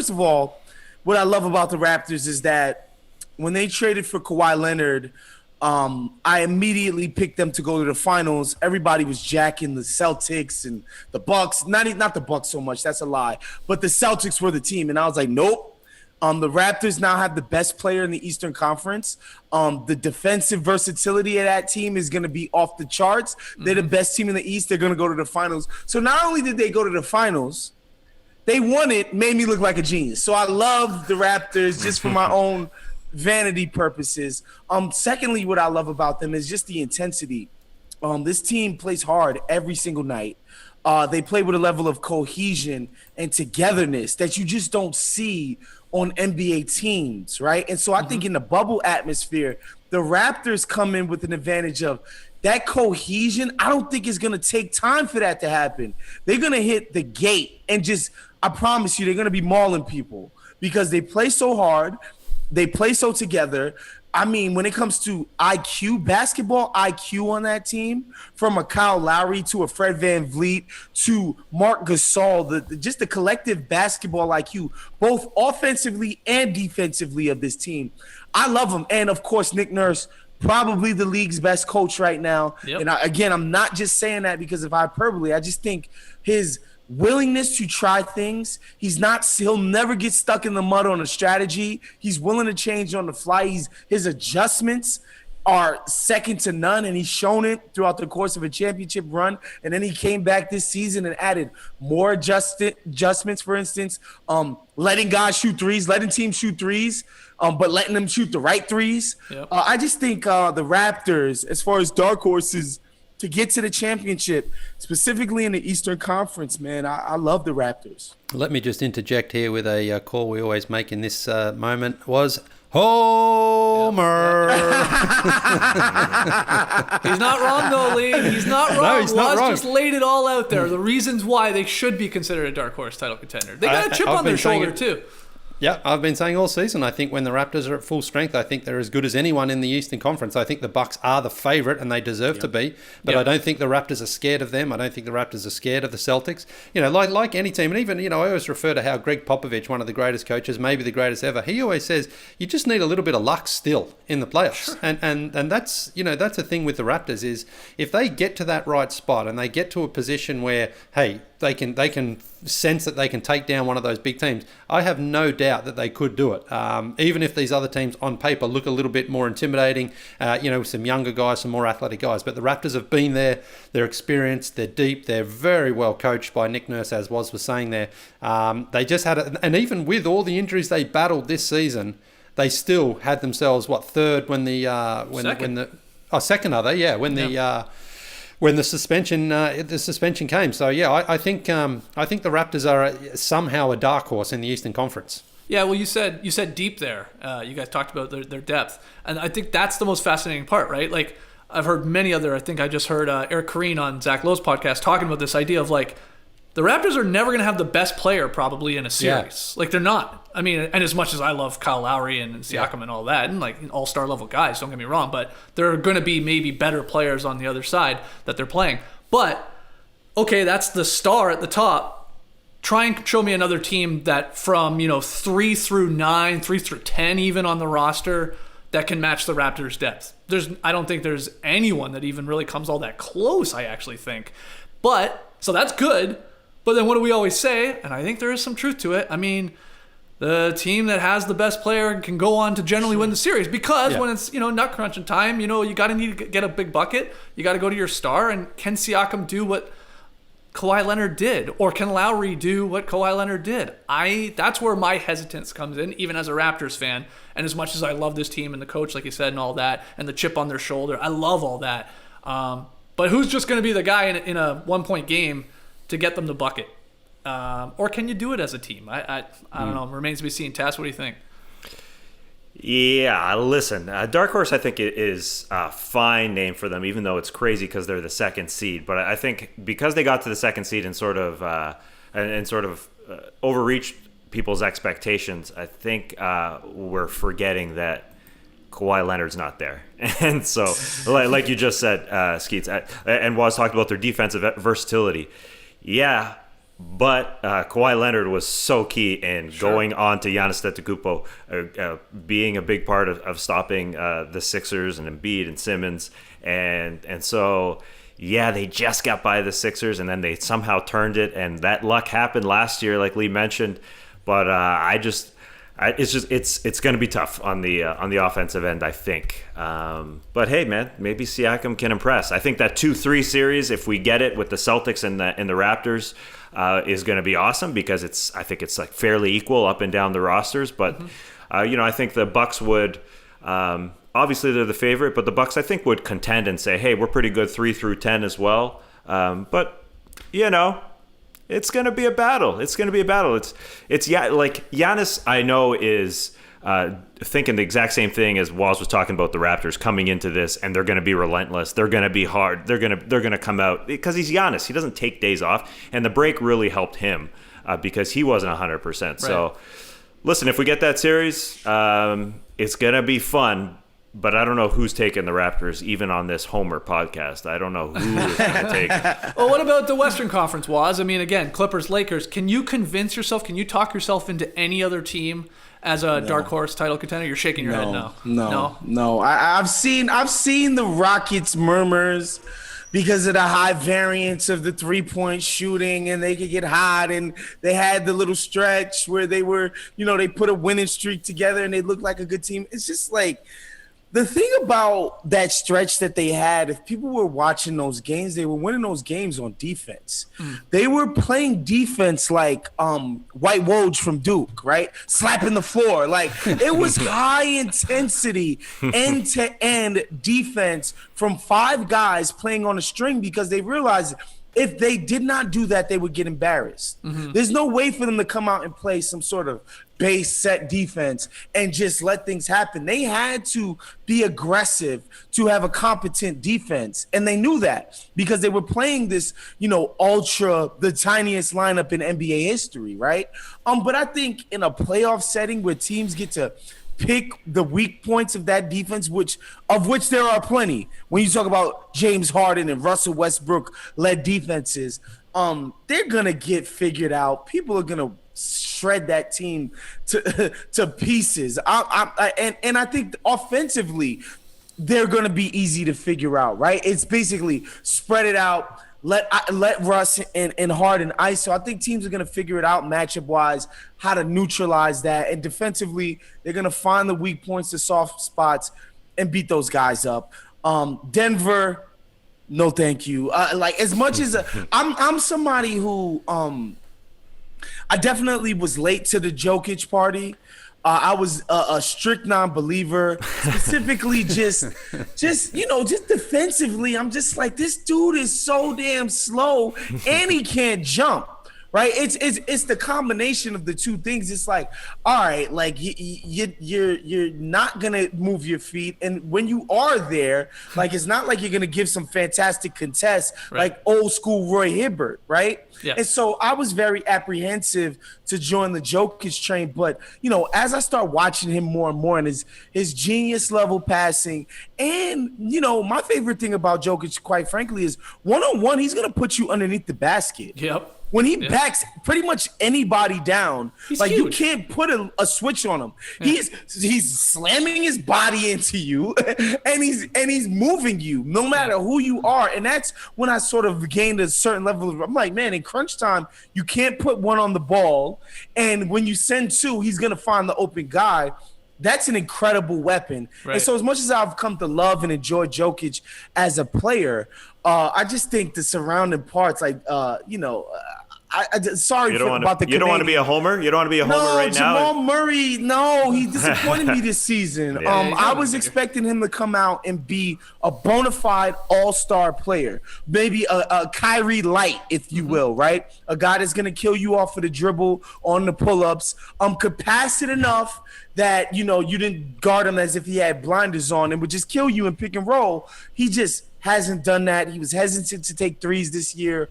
of all, what I love about the Raptors is that when they traded for Kawhi Leonard, I immediately picked them to go to the finals. Everybody was jacking the Celtics and the Bucks. Not the Bucks so much, that's a lie. But the Celtics were the team, and I was like, nope. The Raptors now have the best player in the Eastern Conference. The defensive versatility of that team is going to be off the charts. Mm-hmm. They're the best team in the East. They're going to go to the finals. So not only did they go to the finals, they won it, made me look like a genius. So I love the Raptors just for my own vanity purposes. Secondly, what I love about them is just the intensity. This team plays hard every single night. They play with a level of cohesion and togetherness that you just don't see on NBA teams, right? And so I think in the bubble atmosphere, the Raptors come in with an advantage of that cohesion. I don't think it's going to take time for that to happen. They're going to hit the gate and I promise you, they're going to be mauling people because they play so hard. They play so together. I mean, when it comes to basketball IQ on that team, from a Kyle Lowry to a Fred VanVleet to Marc Gasol, just the collective basketball IQ, both offensively and defensively of this team. I love them. And, of course, Nick Nurse, probably the league's best coach right now. Yep. And I'm not just saying that because of hyperbole. I just think his willingness to try things. He'll never get stuck in the mud on a strategy. He's willing to change on the fly. His adjustments are second to none, and he's shown it throughout the course of a championship run. And then he came back this season and added more adjustments, for instance, letting guys shoot threes, letting teams shoot threes, but letting them shoot the right threes. Yep. I just think the Raptors, as far as dark horses, to get to the championship, specifically in the Eastern Conference, man, I love the Raptors. Let me just interject here with a call we always make in this moment was Homer. He's not wrong, though, Lee. He's not wrong. No, he's not wrong. Just laid it all out there. The reasons why they should be considered a dark horse title contender. They got a chip on their shoulder, too. Yeah, I've been saying all season, I think when the Raptors are at full strength, I think they're as good as anyone in the Eastern Conference. I think the Bucks are the favourite and they deserve to be, but I don't think the Raptors are scared of them. I don't think the Raptors are scared of the Celtics. Like any team, and even, I always refer to how Greg Popovich, one of the greatest coaches, maybe the greatest ever, he always says, you just need a little bit of luck still in the playoffs. Sure. And that's, that's the thing with the Raptors is if they get to that right spot and they get to a position where, hey, they can sense that they can take down one of those big teams, I have no doubt that they could do it. Even if these other teams on paper look a little bit more intimidating, some younger guys, some more athletic guys. But the Raptors have been there, they're experienced, they're deep, they're very well coached by Nick Nurse, as was saying there. They just had and even with all the injuries they battled this season, they still had themselves, third when the... Second. Second are they? Yeah, when the suspension came. So yeah, I think the Raptors are somehow a dark horse in the Eastern Conference. Yeah, well, you said deep there. You guys talked about their depth, and I think that's the most fascinating part, right? Like, I've heard many other. I think I just heard Eric Kareen on Zach Lowe's podcast talking about this idea of like the Raptors are never going to have the best player probably in a series. Yeah. Like, they're not. I mean, and as much as I love Kyle Lowry and Siakam and all that, and like all-star level guys, don't get me wrong, but there are going to be maybe better players on the other side that they're playing. But okay, that's the star at the top. Try and show me another team that from 3 through 9, 3 through 10 even on the roster that can match the Raptors' depth. I don't think there's anyone that even really comes all that close, I actually think. But, so that's good. But then what do we always say? And I think there is some truth to it. I mean, the team that has the best player can go on to generally win the series because when it's, nut crunching time, you got to need to get a big bucket. You got to go to your star. And can Siakam do what Kawhi Leonard did? Or can Lowry do what Kawhi Leonard did? That's where my hesitance comes in, even as a Raptors fan. And as much as I love this team and the coach, like you said, and all that, and the chip on their shoulder, I love all that. But who's just going to be the guy in a 1-point game to get them the bucket? Or can you do it as a team? I don't know. It remains to be seen. Tass, what do you think? Yeah, listen, Dark Horse I think it is a fine name for them, even though it's crazy because they're the second seed. But I think because they got to the second seed and sort of overreached people's expectations, I think we're forgetting that Kawhi Leonard's not there. And so, like you just said, Skeets, and Waz talked about their defensive versatility. Yeah, but Kawhi Leonard was so key in going on to Giannis Antetokounmpo, being a big part of stopping the Sixers and Embiid and Simmons. And so, yeah, they just got by the Sixers, and then they somehow turned it. And that luck happened last year, like Lee mentioned. But it's going to be tough on the offensive end, I think. But hey, man, maybe Siakam can impress. I think that 2-3 series, if we get it with the Celtics and the Raptors, is going to be awesome because I think it's like fairly equal up and down the rosters. But I think the Bucks would. Obviously, they're the favorite, but the Bucks I think would contend and say, hey, we're pretty good 3 through 10 as well. But it's going to be a battle. It's like Giannis, I know, is thinking the exact same thing as Waz was talking about the Raptors coming into this, and they're going to be relentless. They're going to be hard. They're going to come out because he's Giannis. He doesn't take days off, and the break really helped him because he wasn't 100%. Right. So, listen, if we get that series, it's going to be fun. But I don't know who's taking the Raptors, even on this Homer podcast. I don't know who is going to take it. Well, what about the Western Conference, Waz? I mean, again, Clippers, Lakers. Can you convince yourself, can you talk yourself into any other team as a dark horse title contender? You're shaking your head no. No. I've seen the Rockets murmurs because of the high variance of the 3-point shooting, and they could get hot, and they had the little stretch where they were, they put a winning streak together and they looked like a good team. It's just like, the thing about that stretch that they had, if people were watching those games, they were winning those games on defense. They were playing defense like White Woj from Duke, right? Slapping the floor. Like, it was high intensity, end-to-end defense from 5 guys playing on a string because they realized if they did not do that, they would get embarrassed. There's no way for them to come out and play some sort of base set defense and just let things happen. They had to be aggressive to have a competent defense. And they knew that because they were playing this, the tiniest lineup in NBA history, right? But I think in a playoff setting where teams get to pick the weak points of that defense, of which there are plenty. When you talk about James Harden and Russell Westbrook led defenses, they're gonna get figured out. People are gonna shred that team to pieces. And I think offensively, they're gonna be easy to figure out. Right? It's basically spread it out. Let Russ and Harden ISO. I think teams are going to figure it out matchup-wise, how to neutralize that. And defensively, they're going to find the weak points, the soft spots, and beat those guys up. Denver, no thank you. As much as I'm somebody who I definitely was late to the Jokic party. I was a strict non-believer, specifically just defensively. I'm just like, this dude is so damn slow and he can't jump. Right, it's the combination of the two things. It's like, all right, like you're not gonna move your feet, and when you are there, like it's not like you're gonna give some fantastic contests like old school Roy Hibbert, right? Yeah. And so I was very apprehensive to join the Jokic train, but as I start watching him more and more, and his genius level passing, and my favorite thing about Jokic, quite frankly, is one-on-one, he's gonna put you underneath the basket. Yep. When he backs pretty much anybody down, he's like huge. You can't put a switch on him. Yeah. He's slamming his body into you, and he's moving you no matter who you are. And that's when I sort of gained a certain level of. I'm like, man, in crunch time, you can't put one on the ball, and when you send two, he's gonna find the open guy. That's an incredible weapon. Right. And so as much as I've come to love and enjoy Jokic as a player, I just think the surrounding parts, like, sorry about the You don't want to be a homer? You don't want to be a homer right now? No, Jamal Murray, no, he disappointed me this season. I was expecting him to come out and be a bona fide all-star player. Maybe a Kyrie light, if you will, right? A guy that's going to kill you off of the dribble on the pull-ups. Capacity enough that, you didn't guard him as if he had blinders on and would just kill you in pick and roll. He just hasn't done that. He was hesitant to take threes this year.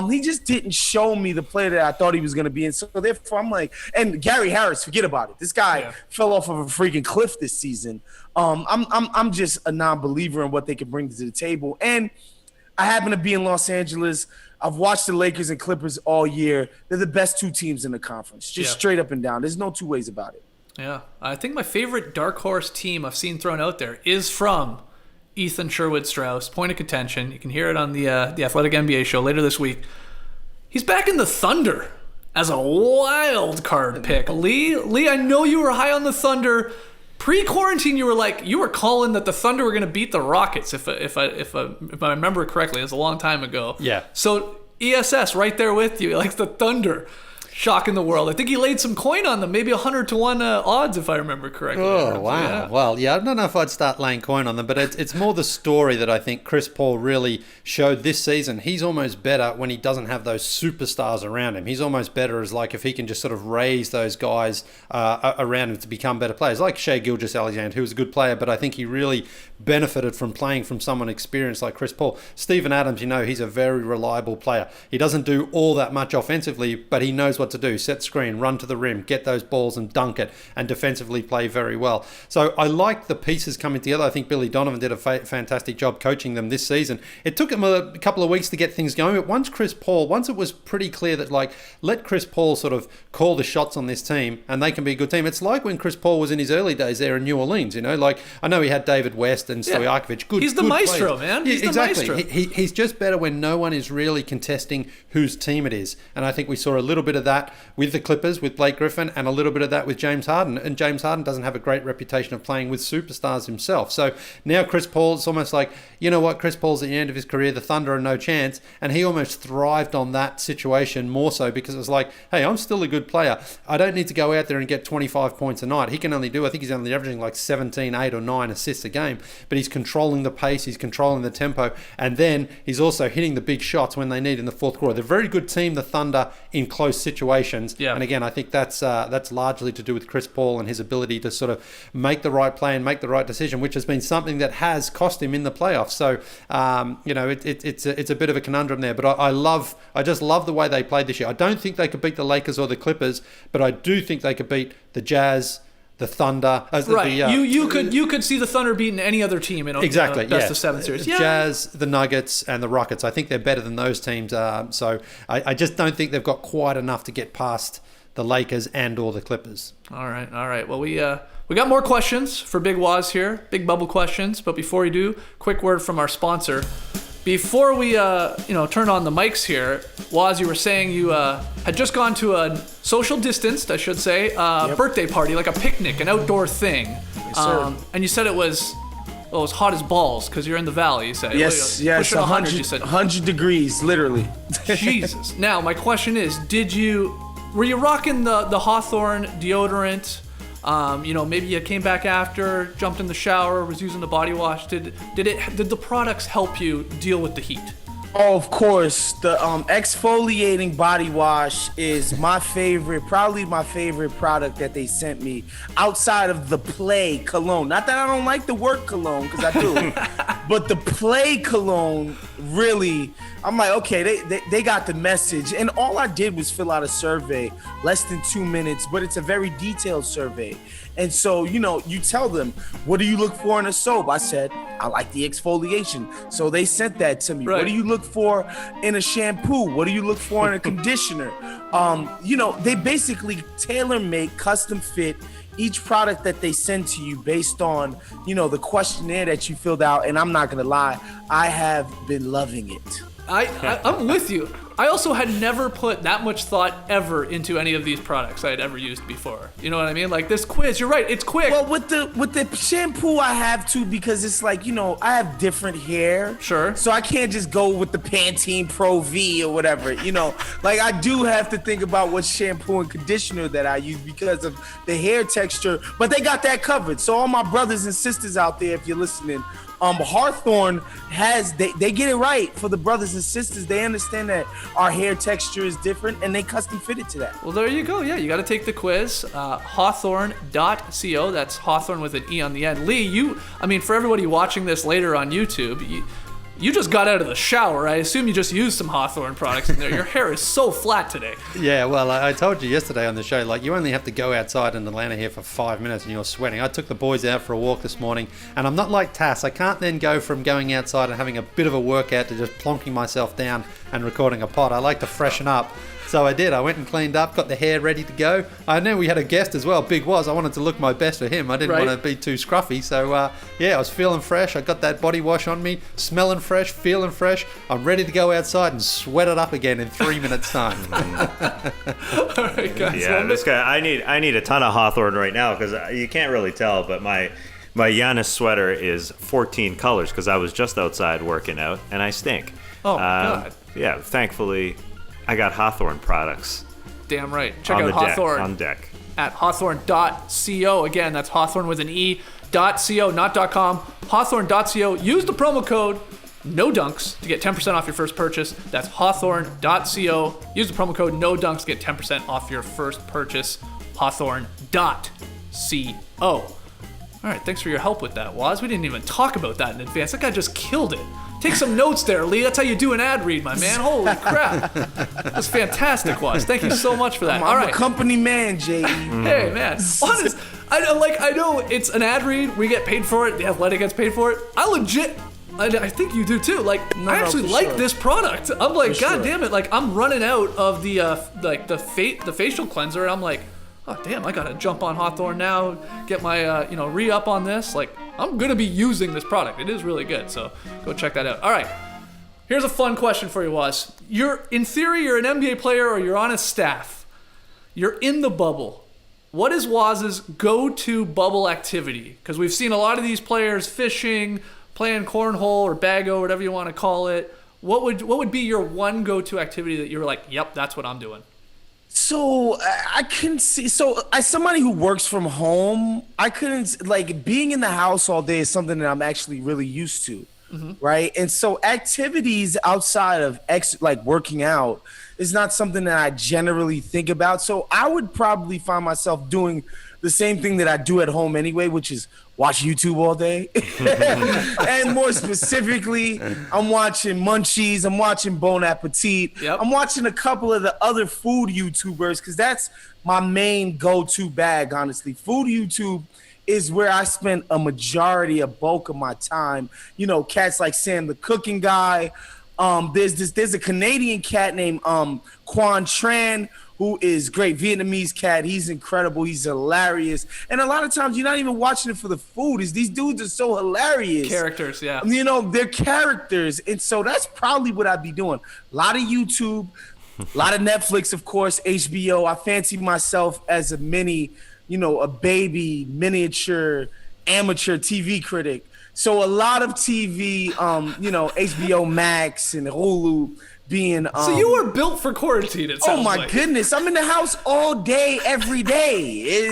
He just didn't show me the player that I thought he was going to be. And so therefore I'm like, and Gary Harris, forget about it. This guy fell off of a freaking cliff this season. I'm just a non-believer in what they can bring to the table. And I happen to be in Los Angeles. I've watched the Lakers and Clippers all year. They're the best two teams in the conference, just straight up and down. There's no two ways about it. Yeah. I think my favorite dark horse team I've seen thrown out there is from Ethan Sherwood-Strauss, point of contention. You can hear it on the Athletic NBA show later this week. He's back in the Thunder as a wild card pick. Lee, I know you were high on the Thunder. Pre-quarantine, you were calling that the Thunder were going to beat the Rockets, if I remember correctly. It was a long time ago. Yeah. So ESS right there with you, like the Thunder. Shocking the world. I think he laid some coin on them, maybe 100-1 odds, if I remember correctly. Oh, wow. Yeah. Well, I don't know if I'd start laying coin on them, but it's more the story that I think Chris Paul really showed this season. He's almost better when he doesn't have those superstars around him. He's almost better as like if he can just sort of raise those guys around him to become better players, like Shai Gilgeous-Alexander, who was a good player, but I think he really benefited from playing from someone experienced like Chris Paul. Steven Adams, he's a very reliable player. He doesn't do all that much offensively, but he knows what to do. Set screen, run to the rim, get those balls and dunk it, and defensively play very well. So I like the pieces coming together. I think Billy Donovan did a fantastic job coaching them this season. It took him a couple of weeks to get things going, but once it was pretty clear that let Chris Paul sort of call the shots on this team and they can be a good team. It's like when Chris Paul was in his early days there in New Orleans, I know he had David West and Stojakovic. He's the maestro, players. man. He's exactly. the maestro. He's just better when no one is really contesting whose team it is. And I think we saw a little bit of that with the Clippers, with Blake Griffin, and a little bit of that with James Harden. And James Harden doesn't have a great reputation of playing with superstars himself. So now Chris Paul, it's almost like, you know what, Chris Paul's at the end of his career, the Thunder are no chance. And he almost thrived on that situation more so because it was like, hey, I'm still a good player. I don't need to go out there and get 25 points a night. He can only do, I think he's only averaging like 17, 8 or 9 assists a game. But he's controlling the pace, he's controlling the tempo, and then he's also hitting the big shots when they need in the fourth quarter. They're a very good team, the Thunder, in close situations. Yeah. And again, I think that's largely to do with Chris Paul and his ability to sort of make the right play and make the right decision, which has been something that has cost him in the playoffs. So, it's a bit of a conundrum there. But I just love the way they played this year. I don't think they could beat the Lakers or the Clippers, but I do think they could beat the Jazz, the Thunder. Right. You could see the Thunder beating any other team in exactly, best of 7 series. Yeah. Jazz, the Nuggets, and the Rockets. I think they're better than those teams. So I just don't think they've got quite enough to get past the Lakers and or the Clippers. All right. Well, we got more questions for Big Waz here, big bubble questions. But before we do, quick word from our sponsor. Before we turn on the mics here, Waz, you were saying you had just gone to a social distanced, I should say, birthday party, like a picnic, an outdoor thing. Yes, sir. And you said it was hot as balls because you're in the valley. You said yes, 100. You said 100 degrees, literally. Jesus. Now my question is, were you rocking the Hawthorne deodorant? Maybe you came back after, jumped in the shower, was using the body wash. Did the products help you deal with the heat? Oh, of course. The exfoliating body wash is my favorite, probably my favorite product that they sent me outside of the Play cologne. Not that I don't like the work cologne, because I do, but the Play cologne, really, I'm like, okay, they got the message. And all I did was fill out a survey, less than 2 minutes, but it's a very detailed survey. And so, you tell them, what do you look for in a soap? I said, I like the exfoliation. So they sent that to me. Right. What do you look for in a shampoo? What do you look for in a conditioner? They basically tailor-make, custom fit each product that they send to you based on, the questionnaire that you filled out. And I'm not going to lie, I have been loving it. I'm with you. I also had never put that much thought ever into any of these products I had ever used before. You know what I mean? Like this quiz, you're right, it's quick. Well, with the shampoo I have to, because it's like, I have different hair. Sure. So I can't just go with the Pantene Pro V or whatever, Like I do have to think about what shampoo and conditioner that I use because of the hair texture, but they got that covered. So all my brothers and sisters out there, if you're listening, Hawthorne they get it right for the brothers and sisters. They understand that our hair texture is different and they custom fit it to that. Well, there you go. Yeah, you got to take the quiz. Hawthorne.co. That's Hawthorne with an E on the end. Lee, for everybody watching this later on YouTube, you just got out of the shower. I assume you just used some Hawthorne products in there. Your hair is so flat today. Yeah, well, I told you yesterday on the show, like, you only have to go outside in Atlanta here for 5 minutes and you're sweating. I took the boys out for a walk this morning, and I'm not like Tass. I can't then go from going outside and having a bit of a workout to just plonking myself down and recording a pod. I like to freshen up. So I did. I went and cleaned up, got the hair ready to go. I know we had a guest as well, Big Was. I wanted to look my best for him. I didn't want to be too scruffy. So, I was feeling fresh. I got that body wash on me, smelling fresh, feeling fresh. I'm ready to go outside and sweat it up again in 3 minutes' time. All right, guys. Yeah, this guy, I need a ton of Hawthorne right now because you can't really tell, but my Giannis sweater is 14 colors because I was just outside working out and I stink. Oh, my God. Yeah, thankfully, I got Hawthorne products. Damn right. Check out Hawthorne. On deck. At hawthorne.co. Again, that's Hawthorne with an E. .co, not .com. Hawthorne.co. Use the promo code NODUNKS to get 10% off your first purchase. That's Hawthorne.co. Use the promo code NODUNKS to get 10% off your first purchase. Hawthorne.co. All right, thanks for your help with that, Waz. We didn't even talk about that in advance. That guy just killed it. Take some notes there, Lee. That's how you do an ad read, my man. Holy crap. That's fantastic, Waz. Thank you so much for that. I'm a company man, J.E. Hey, man. Honest, I know it's an ad read. We get paid for it. The Athletic gets paid for it. I think you do too. Like, I actually like this product. I'm like, God damn it. Like, I'm running out of the facial cleanser, and I'm like, oh, damn, I gotta jump on Hawthorne now, get my, re-up on this. Like, I'm gonna be using this product. It is really good, so go check that out. All right, here's a fun question for you, Waz. In theory, you're an NBA player or you're on a staff. You're in the bubble. What is Waz's go-to bubble activity? Because we've seen a lot of these players fishing, playing cornhole or bago, whatever you want to call it. What would be your one go-to activity that you're like, yep, that's what I'm doing? So I can see. So as somebody who works from home, I couldn't being in the house all day is something that I'm actually really used to, right? And so activities outside of working out is not something that I generally think about. So I would probably find myself doing the same thing that I do at home anyway, which is watch YouTube all day. And more specifically, I'm watching Munchies, I'm watching Bon Appetit. Yep. I'm watching a couple of the other food YouTubers because that's my main go-to bag, honestly. Food YouTube is where I spend a bulk of my time. Cats like Sam the Cooking Guy. There's a Canadian cat named Quan Tran, who is great. Vietnamese cat. He's incredible. He's hilarious. And a lot of times you're not even watching it for the food. These dudes are so hilarious. Characters, yeah. They're characters. And so that's probably what I'd be doing. A lot of YouTube, a lot of Netflix, of course, HBO. I fancy myself as a baby, miniature, amateur TV critic. So a lot of TV, HBO Max and Hulu, being. So you were built for quarantine. It sounds Oh my like. goodness! I'm in the house all day, every day.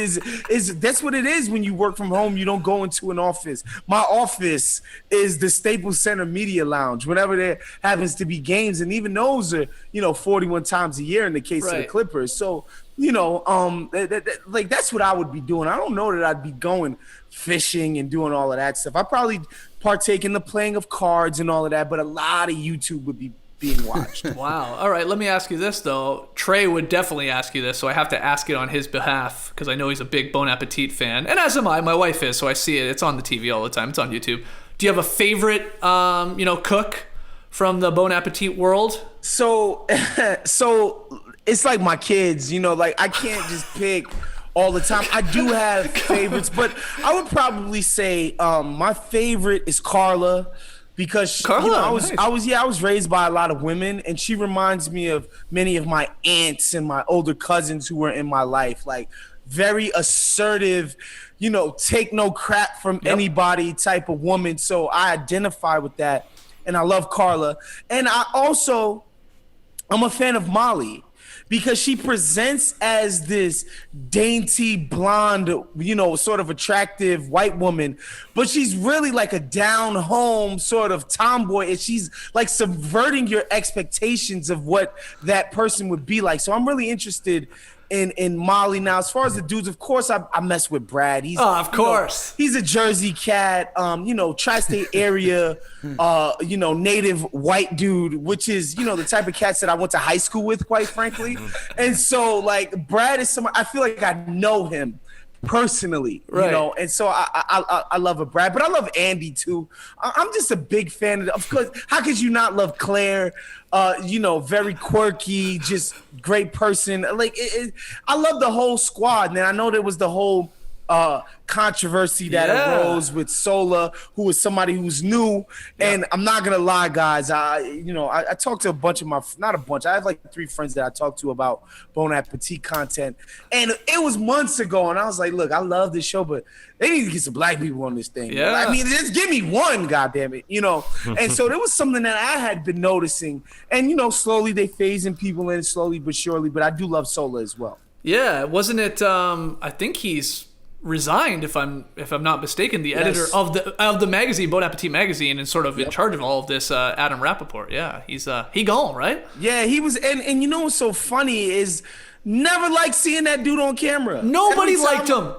That's what it is when you work from home. You don't go into an office. My office is the Staples Center Media Lounge. Whenever there happens to be games, and even those are 41 times a year in the case of the Clippers. So like that's what I would be doing. I don't know that I'd be going fishing and doing all of that stuff. I probably partake in the playing of cards and all of that, but a lot of YouTube would be being watched. Wow. All right, let me ask you this, though. Trey would definitely ask you this, so I have to ask it on his behalf because I know he's a big Bon Appetit fan, and as am I. My wife is, so I see it. It's on the TV all the time. It's on YouTube. Do you have a favorite, cook from the Bon Appetit world? So it's like my kids, like I can't just pick all the time. I do have favorites, but I would probably say my favorite is Carla. Because I was raised by a lot of women, and she reminds me of many of my aunts and my older cousins who were in my life. Like very assertive, take no crap from anybody type of woman. So I identify with that, and I love Carla. And I'm a fan of Molly, because she presents as this dainty, blonde, sort of attractive white woman, but she's really like a down-home sort of tomboy, and she's like subverting your expectations of what that person would be like. So I'm really interested in Molly. Now, as far as the dudes, of course, I mess with Brad. He's of course. He's a Jersey cat, tri-state area, native white dude, which is, the type of cats that I went to high school with, quite frankly. And so, like, Brad is someone, I feel like I know him personally, and so I love a Brad, but I love Andy too. I'm just a big fan of course, how could you not love Claire? Very quirky, just great person. Like I love the whole squad. And I know there was the whole controversy that arose with Sola, who was somebody who's new. And I'm not gonna lie, guys. I talked to a bunch of I have like 3 friends that I talked to about Bon Appetit content, and it was months ago. And I was like, look, I love this show, but they need to get some black people on this thing. Yeah. I mean, just give me one, goddammit, And so there was something that I had been noticing, and slowly they phasing people in, slowly but surely. But I do love Sola as well. Yeah, wasn't it? I think he's resigned, if I'm not mistaken, the editor of the magazine, Bon Appetit magazine, and sort of in charge of all of this, Adam Rappaport. Yeah, he gone, right? Yeah, he was, and what's so funny is never liked seeing that dude on camera. Nobody liked him.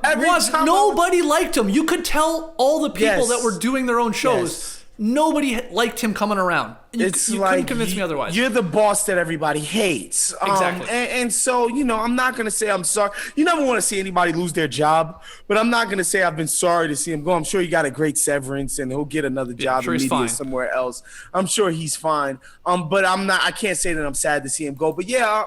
Nobody liked him. You could tell all the people that were doing their own shows. Nobody liked him coming around. You couldn't convince me otherwise. You're the boss that everybody hates. Exactly. And so, I'm not going to say I'm sorry. You never want to see anybody lose their job, but I'm not going to say I've been sorry to see him go. I'm sure he got a great severance and he'll get another job in media somewhere else. I'm sure he's fine. But I can't say that I'm sad to see him go. But yeah,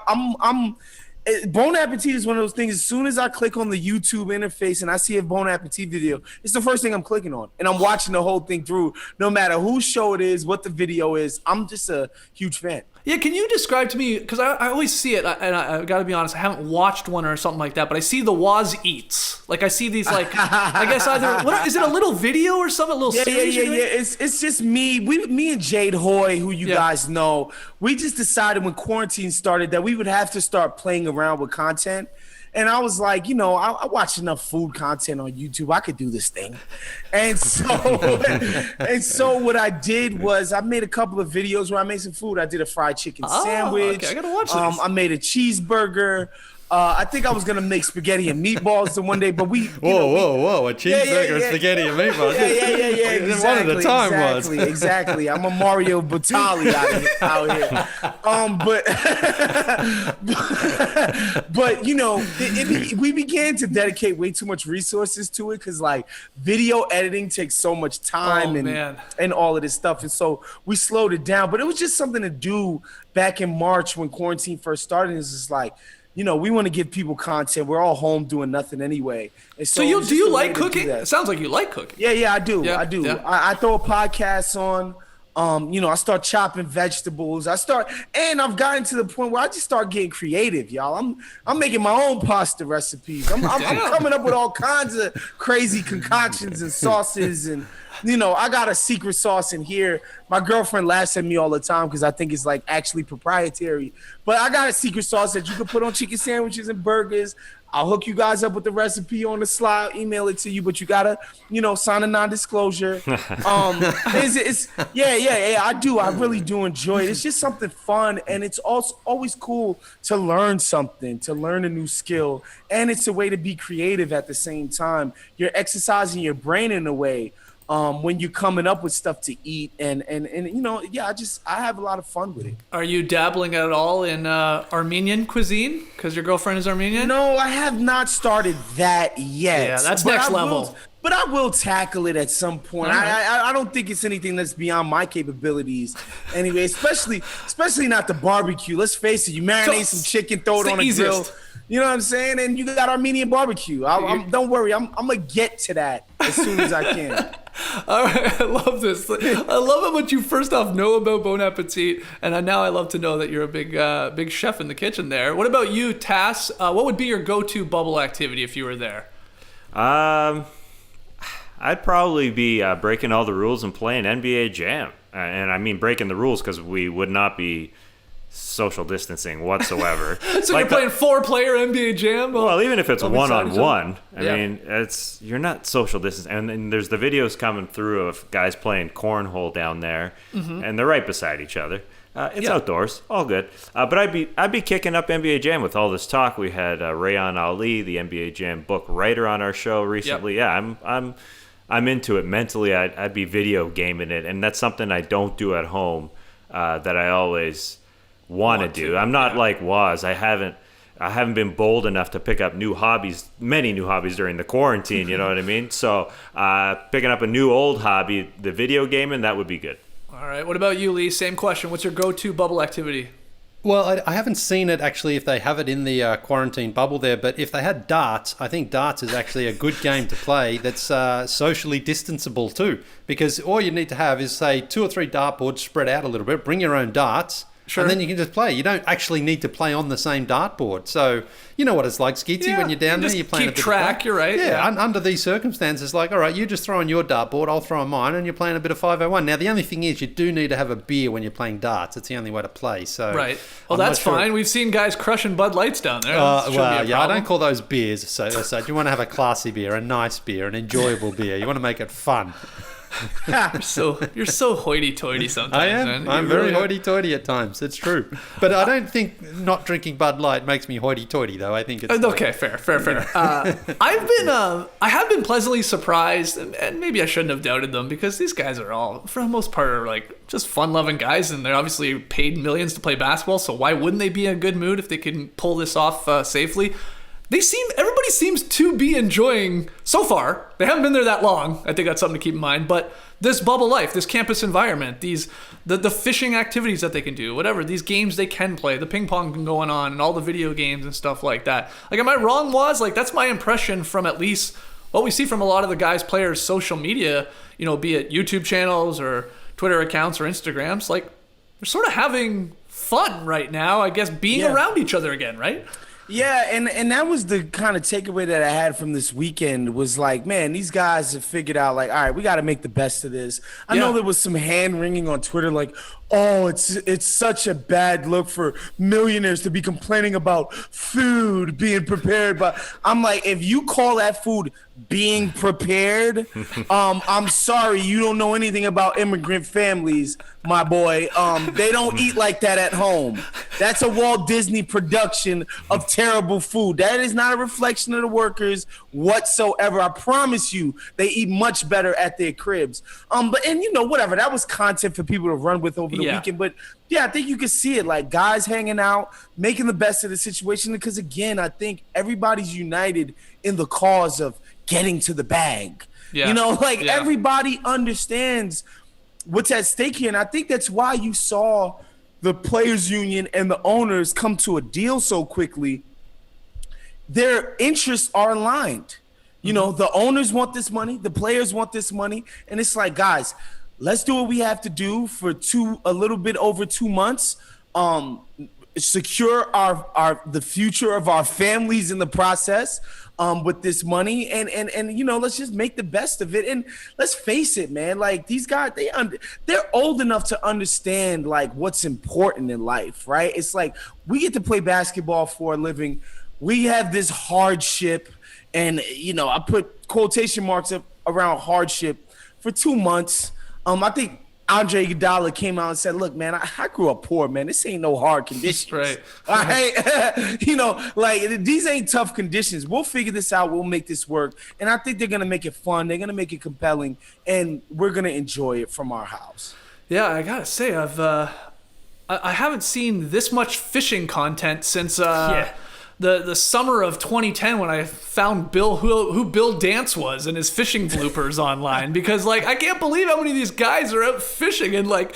Bon Appetit is one of those things. As soon as I click on the YouTube interface and I see a Bon Appetit video, it's the first thing I'm clicking on, and I'm watching the whole thing through, no matter whose show it is, what the video is. I'm just a huge fan. Yeah, can you describe to me, because I always see it, and I got to be honest, I haven't watched one or something like that, but I see the Waz Eats. Like, I see these, like, I guess either, is it a little video or something, a little series? Yeah. It's just me. Me and Jade Hoy, who you guys know, we just decided when quarantine started that we would have to start playing around with content. And I was like, I watch enough food content on YouTube. I could do this thing. And so what I did was I made a couple of videos where I made some food. I did a fried chicken sandwich. Okay, I gotta watch this. I made a cheeseburger. I think I was gonna make spaghetti and meatballs the one day, but we. Whoa! A cheeseburger, spaghetti and meatballs. Yeah. Exactly, one of the time was. Exactly. I'm a Mario Batali out here. But we began to dedicate way too much resources to it because like video editing takes so much time and all of this stuff, and so we slowed it down. But it was just something to do back in March when quarantine first started. It's just like. We want to give people content. We're all home doing nothing anyway. And so do you like cooking? It sounds like you like cooking. Yeah, I do. I do. Yeah. I throw a podcast on. I start chopping vegetables. And I've gotten to the point where I just start getting creative, y'all. I'm making my own pasta recipes. I'm coming up with all kinds of crazy concoctions and sauces, and I got a secret sauce in here. My girlfriend laughs at me all the time because I think it's like actually proprietary. But I got a secret sauce that you can put on chicken sandwiches and burgers. I'll hook you guys up with the recipe on the slide, email it to you, but you gotta, sign a non-disclosure. I do. I really do enjoy it. It's just something fun, and it's also always cool to learn something, to learn a new skill, and it's a way to be creative at the same time. You're exercising your brain in a way. When you're coming up with stuff to eat, and I have a lot of fun with it. Are you dabbling at all in Armenian cuisine? Because your girlfriend is Armenian? No, I have not started that yet. Yeah, that's next level. But I will tackle it at some point. Right. I don't think it's anything that's beyond my capabilities. Anyway, especially not the barbecue. Let's face it, you marinate some chicken, throw it on a grill. You know what I'm saying? And you got Armenian barbecue. Don't worry, I'm going to get to that as soon as I can. All right, I love this. I love how much you first off know about Bon Appetit, and now I love to know that you're a big chef in the kitchen there. What about you, Tass? What would be your go-to bubble activity if you were there? I'd probably be breaking all the rules and playing NBA Jam. And I mean breaking the rules because we would not be social distancing whatsoever. So you're playing 4-player NBA Jam? Well, even if it's one-on-one, I mean, you're not social distancing. And there's the videos coming through of guys playing cornhole down there, and they're right beside each other. It's outdoors, all good. But I'd be kicking up NBA Jam with all this talk. We had Rayon Ali, the NBA Jam book writer, on our show recently. Yep. Yeah, I'm into it mentally. I'd be video gaming it, and that's something I don't do at home that I always want to do. I'm not like Waz. I haven't been bold enough to pick up many new hobbies during the quarantine, you know what I mean? So picking up a new old hobby, the video gaming, that would be good. All right. What about you, Lee? Same question. What's your go-to bubble activity? Well, I haven't seen it actually if they have it in the quarantine bubble there, but if they had darts, I think darts is actually a good game to play that's socially distanceable too, because all you need to have is, say, 2 or 3 dartboards spread out a little bit, bring your own darts, and then you can just play. You don't actually need to play on the same dartboard. So you know what it's like, Skeetsy, when you're down there, you're playing keep track, you're right. Yeah, under these circumstances, like, all right, you just throw on your dartboard, I'll throw on mine, and you're playing a bit of 501. Now, the only thing is you do need to have a beer when you're playing darts. It's the only way to play. So right. Well, that's fine. We've seen guys crushing Bud Lights down there. I don't call those beers. So you want to have a classy beer, a nice beer, an enjoyable beer. You want to make it fun. You're so hoity-toity sometimes. I am. Man. I'm very hoity-toity at times. It's true. But I don't think not drinking Bud Light makes me hoity-toity, though. I think it's okay. Fair. I have been pleasantly surprised, and maybe I shouldn't have doubted them, because these guys are all, for the most part, are like just fun-loving guys, and they're obviously paid millions to play basketball. So why wouldn't they be in a good mood if they can pull this off safely? Everybody seems to be enjoying, so far, they haven't been there that long, I think that's something to keep in mind, but this bubble life, this campus environment, the fishing activities that they can do, whatever, these games they can play, the ping pong going on, and all the video games and stuff like that. Like, am I wrong, Waz? Like, that's my impression from at least what we see from a lot of the guys' players' social media, be it YouTube channels or Twitter accounts or Instagrams. Like, they're sort of having fun right now, I guess, being around each other again, right? Yeah, and that was the kind of takeaway that I had from this weekend, was like, man, these guys have figured out, like, all right, we got to make the best of this. I know there was some hand-wringing on Twitter, like, oh, it's such a bad look for millionaires to be complaining about food being prepared. But I'm like, if you call that food being prepared, I'm sorry, you don't know anything about immigrant families, my boy. They don't eat like that at home. That's a Walt Disney production of terrible food. That is not a reflection of the workers whatsoever. I promise you, they eat much better at their cribs. Whatever. That was content for people to run with over the weekend. But I think you can see it, like guys hanging out, making the best of the situation. Because again, I think everybody's united in the cause of getting to the bag. Everybody understands what's at stake here. And I think that's why you saw the players union and the owners come to a deal so quickly. Their interests are aligned. The owners want this money, the players want this money, and it's like, guys, let's do what we have to do for a little bit over 2 months. Secure the future of our families in the process with this money, and let's just make the best of it. And let's face it, man, like these guys, they're old enough to understand like what's important in life, right? It's like we get to play basketball for a living. We have this hardship, and I put quotation marks up around hardship for 2 months. I think Andre Iguodala came out and said, look, man, I grew up poor, man. This ain't no hard conditions. Right. All right. Like these ain't tough conditions. We'll figure this out. We'll make this work. And I think they're going to make it fun. They're going to make it compelling. And we're going to enjoy it from our house. Yeah, I got to say, I haven't seen this much fishing content since the summer of 2010 when I found who Bill Dance was and his fishing bloopers online, because like I can't believe how many of these guys are out fishing and like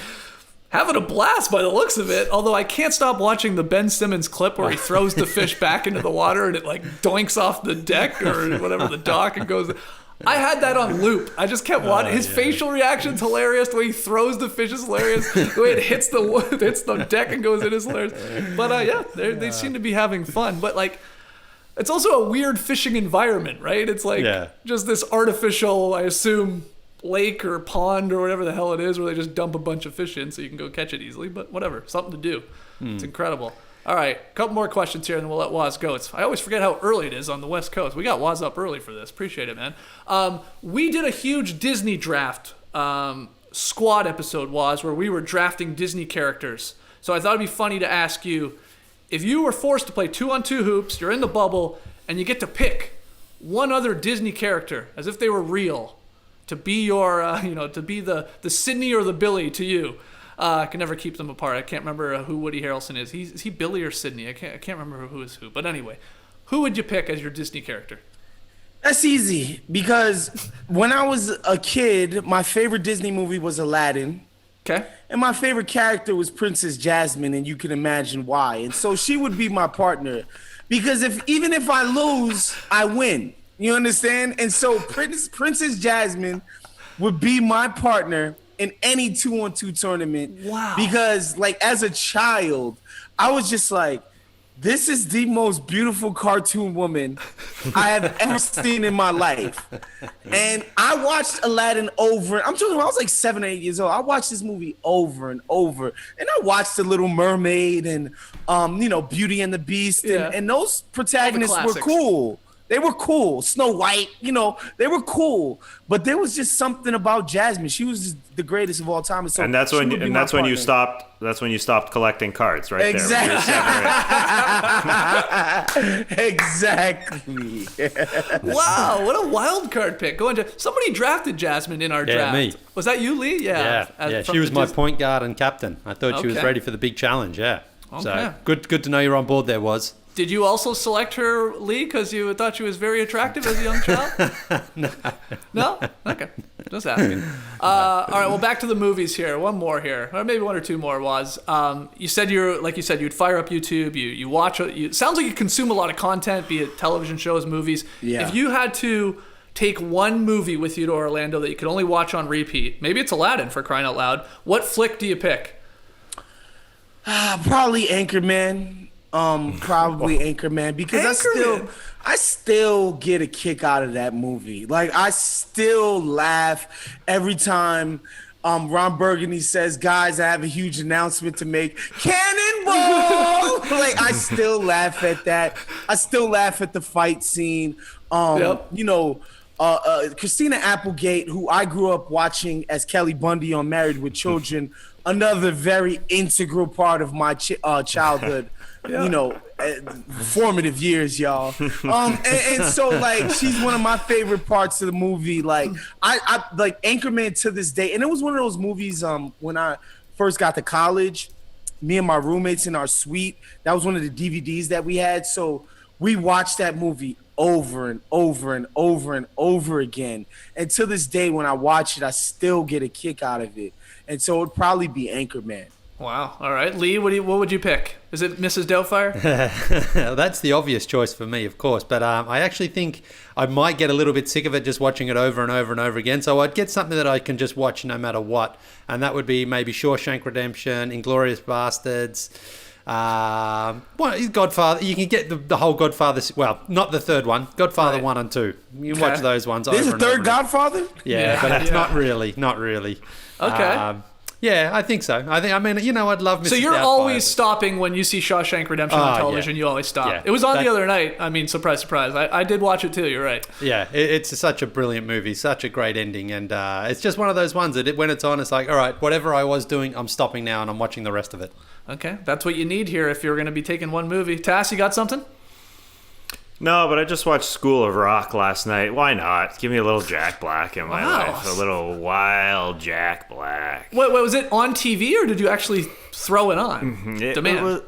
having a blast by the looks of it. Although I can't stop watching the Ben Simmons clip where he throws the fish back into the water and it like doinks off the deck or whatever, the dock, and goes. I had that on loop. I just kept watching. His facial reaction's hilarious. The way he throws the fish is hilarious. The way it hits the deck and goes in is hilarious. But they seem to be having fun. But like, it's also a weird fishing environment, right? It's like just this artificial, I assume, lake or pond or whatever the hell it is, where they just dump a bunch of fish in so you can go catch it easily. But whatever, something to do. It's incredible. All right, a couple more questions here, and then we'll let Waz go. I always forget how early it is on the West Coast. We got Waz up early for this. Appreciate it, man. We did a huge Disney draft squad episode, Waz, where we were drafting Disney characters. So I thought it'd be funny to ask you, if you were forced to play 2-on-2 hoops, you're in the bubble, and you get to pick one other Disney character, as if they were real, to be your, to be the Sydney or the Billy to you. I can never keep them apart. I can't remember who Woody Harrelson is. Is he Billy or Sydney? I can't remember who is who. But anyway, who would you pick as your Disney character? That's easy, because when I was a kid, my favorite Disney movie was Aladdin. Okay. And my favorite character was Princess Jasmine, and you can imagine why. And so she would be my partner, because even if I lose, I win. You understand? And so Princess Jasmine would be my partner in any 2-on-2 tournament. Wow. Because like as a child, I was just like, this is the most beautiful cartoon woman I have ever seen in my life. And I watched Aladdin over. I'm talking, I was like 7 or 8 years old. I watched this movie over and over. And I watched The Little Mermaid and Beauty and the Beast. And those protagonists were cool. They were cool. Snow White, they were cool. But there was just something about Jasmine. She was just the greatest of all time. And, so and that's when you stopped. That's when you stopped collecting cards, right? Exactly. There. Exactly. Wow, what a wild card pick. Somebody drafted Jasmine in our draft. Me. Was that you, Lee? Yeah. She was my point guard and captain. I thought she was ready for the big challenge. Yeah. Okay. So good to know you're on board there, Waz. Did you also select her, Lee, because you thought she was very attractive as a young child? No? Okay. Just asking. All right, well, back to the movies here. One more here. Or maybe one or two more was. You said you'd fire up YouTube, you watch, sounds like you consume a lot of content, be it television shows, movies. Yeah. If you had to take one movie with you to Orlando that you could only watch on repeat, maybe it's Aladdin, for crying out loud, what flick do you pick? Probably Anchorman. Probably Anchorman, because I still get a kick out of that movie. Like I still laugh every time Ron Burgundy says, "Guys, I have a huge announcement to make. Cannonball!" Like I still laugh at that. I still laugh at the fight scene. Christina Applegate, who I grew up watching as Kelly Bundy on Married with Children, another very integral part of my childhood. Formative years, y'all. And so like she's one of my favorite parts of the movie. Like I like Anchorman to this day. And it was one of those movies when I first got to college, me and my roommates in our suite, that was one of the DVDs that we had. So we watched that movie over and over and over and over again. And to this day, when I watch it, I still get a kick out of it. And so it'd probably be Anchorman. Wow. All right, Lee, what would you pick? Is it Mrs. Doubtfire? That's the obvious choice for me, of course. But I actually think I might get a little bit sick of it just watching it over and over and over again. So I'd get something that I can just watch no matter what. And that would be maybe Shawshank Redemption, Inglourious Bastards, Godfather. You can get the whole Godfather. Well, not the third one. Godfather 1 and 2. You can watch those ones. There's over a third and over Godfather? Yeah, but it's not really. Not really. Okay. Yeah, I think so. I'd love Mrs. So you're Doubtfire, always but- stopping when you see Shawshank Redemption on television. yeah. You always stop. Yeah. It was on the other night. I mean, surprise, surprise. I did watch it too. You're right. Yeah, it's such a brilliant movie, such a great ending, and it's just one of those ones that when it's on, it's like, all right, whatever I was doing, I'm stopping now and I'm watching the rest of it. Okay, that's what you need here if you're going to be taking one movie. Tass, you got something? No, but I just watched School of Rock last night. Why not? Give me a little Jack Black in my Wow. life. A little wild Jack Black. Wait, was it on TV or did you actually throw it on? Demand.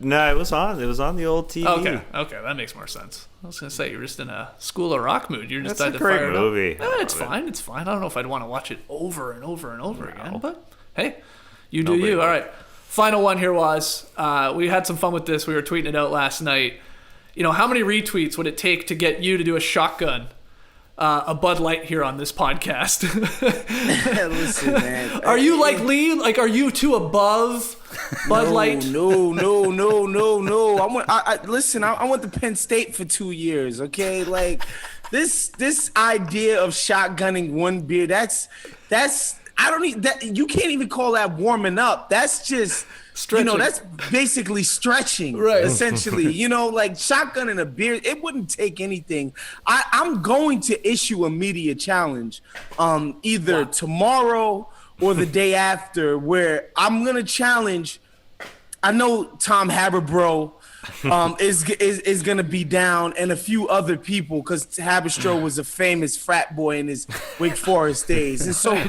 No, it was on. It was on the old TV. Okay, that makes more sense. I was going to say, you're just in a School of Rock mood. You're just That's a decided to great fire movie. it up. It's fine. I don't know if I'd want to watch it over and over and over again, but hey, you do you. All right. Final one here was, we had some fun with this. We were tweeting it out last night. You know, how many retweets would it take to get you to do a shotgun, a Bud Light here on this podcast? Listen, man. Are you like Lee? Like, are you too above Bud Light? No. Listen, I went to Penn State for 2 years, okay? Like, this idea of shotgunning one beer, that's I don't even that you can't even call that warming up. That's just stretching. that's basically stretching, right? Essentially, like shotgunning a beer, it wouldn't take anything. I'm going to issue a media challenge, either tomorrow or the day after, where I'm gonna challenge. I know Tom Haberbro is gonna be down, and a few other people, because Haberbro was a famous frat boy in his Wake Forest days, and so.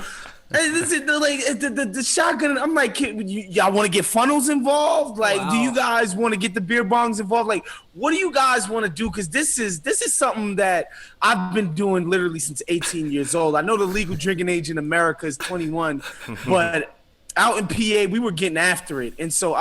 This is the shotgun. I'm like, y'all want to get funnels involved? Like, do you guys want to get the beer bongs involved? Like, what do you guys want to do? Because this is something that I've been doing literally since 18 years old. I know the legal drinking age in America is 21, but out in PA, we were getting after it. And so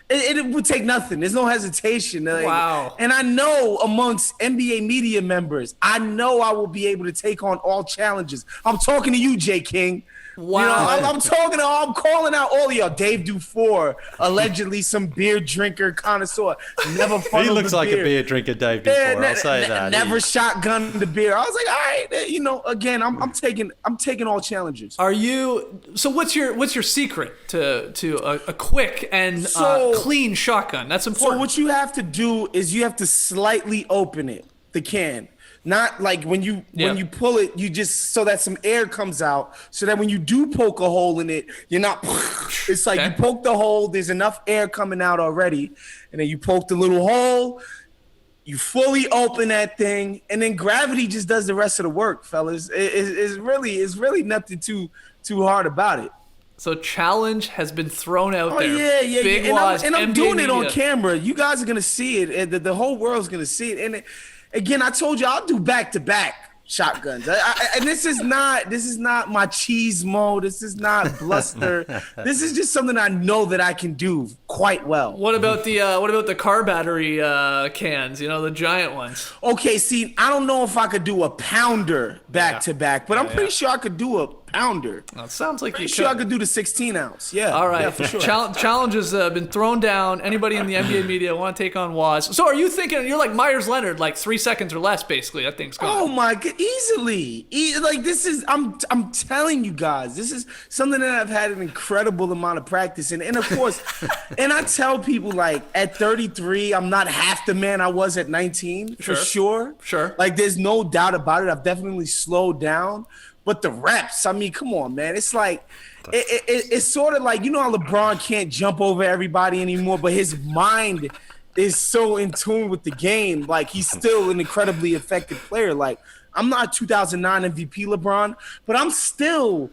it would take nothing. There's no hesitation. Wow. And I know amongst NBA media members, I know I will be able to take on all challenges. I'm talking to you, Jay King. Wow. I'm calling out all of y'all. Dave Dufour, allegedly some beer drinker connoisseur. Never funneled He looks like beer. a beer drinker, Dave Dufour. I'll say that. Never shotgunned the beer. I was like, all right, again, I'm taking all challenges. Are you? So what's your secret to a quick and clean shotgun? That's important. So what you have to do is you have to slightly open it, the can. Not like when you pull it, you just so that some air comes out, so that when you do poke a hole in it, you're not. It's like you poke the hole, there's enough air coming out already, and then you poke the little hole, you fully open that thing, and then gravity just does the rest of the work, fellas. It's really nothing too hard about it. So challenge has been thrown out there. Yeah. Big And I'm doing media. it on camera. You guys are gonna see it, and the whole world's gonna see it. And again, I told you I'll do back-to-back shotguns. And this is not machismo. This is not bluster. This is just something I know that I can do quite well. What about the car battery cans? The giant ones. Okay, see, I don't know if I could do a pounder back-to-back, but I'm pretty sure I could do a pounder. Well, it sounds like Pretty sure I could do the 16 ounce. Yeah. All right. Yeah, for sure. Challenge has been thrown down. Anybody in the NBA media want to take on Waz? So are you thinking you're like Myers Leonard, like 3 seconds or less, basically? That thing's gone. Oh my god, easily. Like this is, I'm telling you guys, this is something that I've had an incredible amount of practice in. And of course, and I tell people, like, at 33, I'm not half the man I was at 19, for sure. Sure. Like, there's no doubt about it. I've definitely slowed down. But the reps, I mean, come on, man. It's like, it's sort of like, how LeBron can't jump over everybody anymore, but his mind is so in tune with the game. Like, he's still an incredibly effective player. Like, I'm not 2009 MVP LeBron, but I still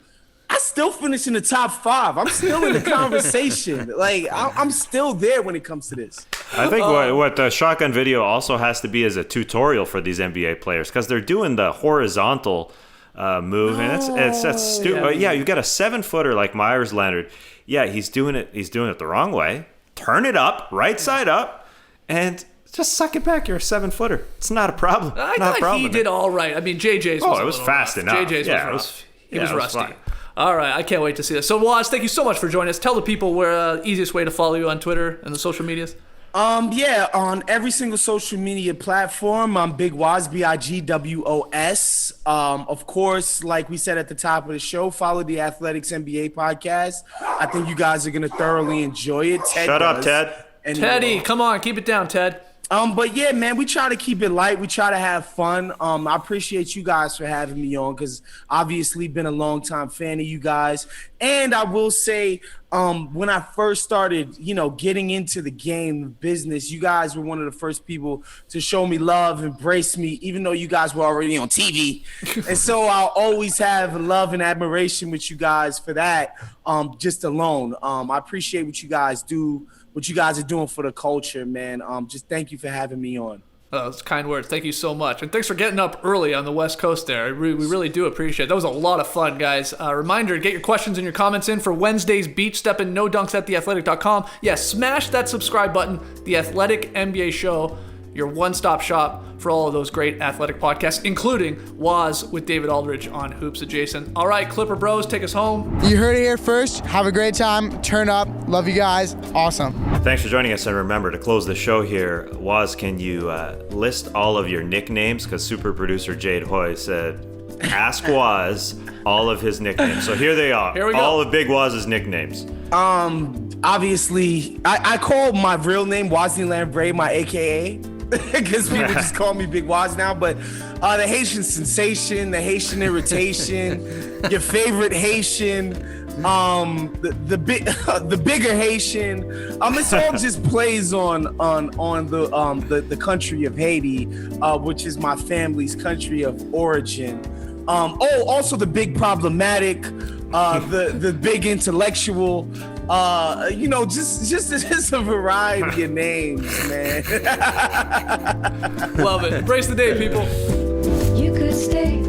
finish in the top 5. I'm still in the conversation. Like, I'm still there when it comes to this. I think what the shotgun video also has to be is a tutorial for these NBA players, because they're doing the horizontal move, and that's stupid. Yeah, you got a 7-footer like Myers Leonard. Yeah, he's doing it the wrong way. Turn it up, right side up, and just suck it back. You're a 7-footer. It's not a problem. I thought he did all right. I mean, JJ's was it was fast enough. JJ's was rough. He was rusty. Fine. All right, I can't wait to see this. So, Waz, thank you so much for joining us. Tell the people where easiest way to follow you on Twitter and the social medias. On every single social media platform, I'm Big Waz, BIGWOS. Of course, like we said at the top of the show, follow the Athletics NBA podcast. I think you guys are gonna thoroughly enjoy it. Shut up, Ted. Teddy, come on, keep it down, Ted. But yeah, man, we try to keep it light. We try to have fun. I appreciate you guys for having me on because obviously been a long time fan of you guys. And I will say, when I first started, getting into the game business, you guys were one of the first people to show me love, embrace me, even though you guys were already on TV. And so I'll always have love and admiration with you guys for that, just alone. I appreciate what you guys do. What you guys are doing for the culture, man. Just thank you for having me on. Oh, that's kind words. Thank you so much. And thanks for getting up early on the West Coast there. We really do appreciate it. That was a lot of fun, guys. Reminder, get your questions and your comments in for Wednesday's Beach Steppin' No Dunks at theathletic.com. Yes, smash that subscribe button. The Athletic NBA Show, your one-stop shop for all of those great athletic podcasts, including Waz with David Aldridge on Hoops Adjacent. All right, Clipper Bros, take us home. You heard it here first. Have a great time. Turn up. Love you guys. Awesome. Thanks for joining us. And remember, to close the show here, Waz, can you list all of your nicknames? Because super producer Jade Hoy said, ask Waz all of his nicknames. So here they are. Here we go. All of Big Waz's nicknames. Obviously, I call my real name Wazni Lambre, my AKA. Because people just call me Big Waz now, but the Haitian sensation, the Haitian irritation, your favorite Haitian, the bigger Haitian. It's all just plays on the country of Haiti, which is my family's country of origin. Also the big problematic, the big intellectual. Just a variety of names, man. Love it. Embrace the day, people. You could stay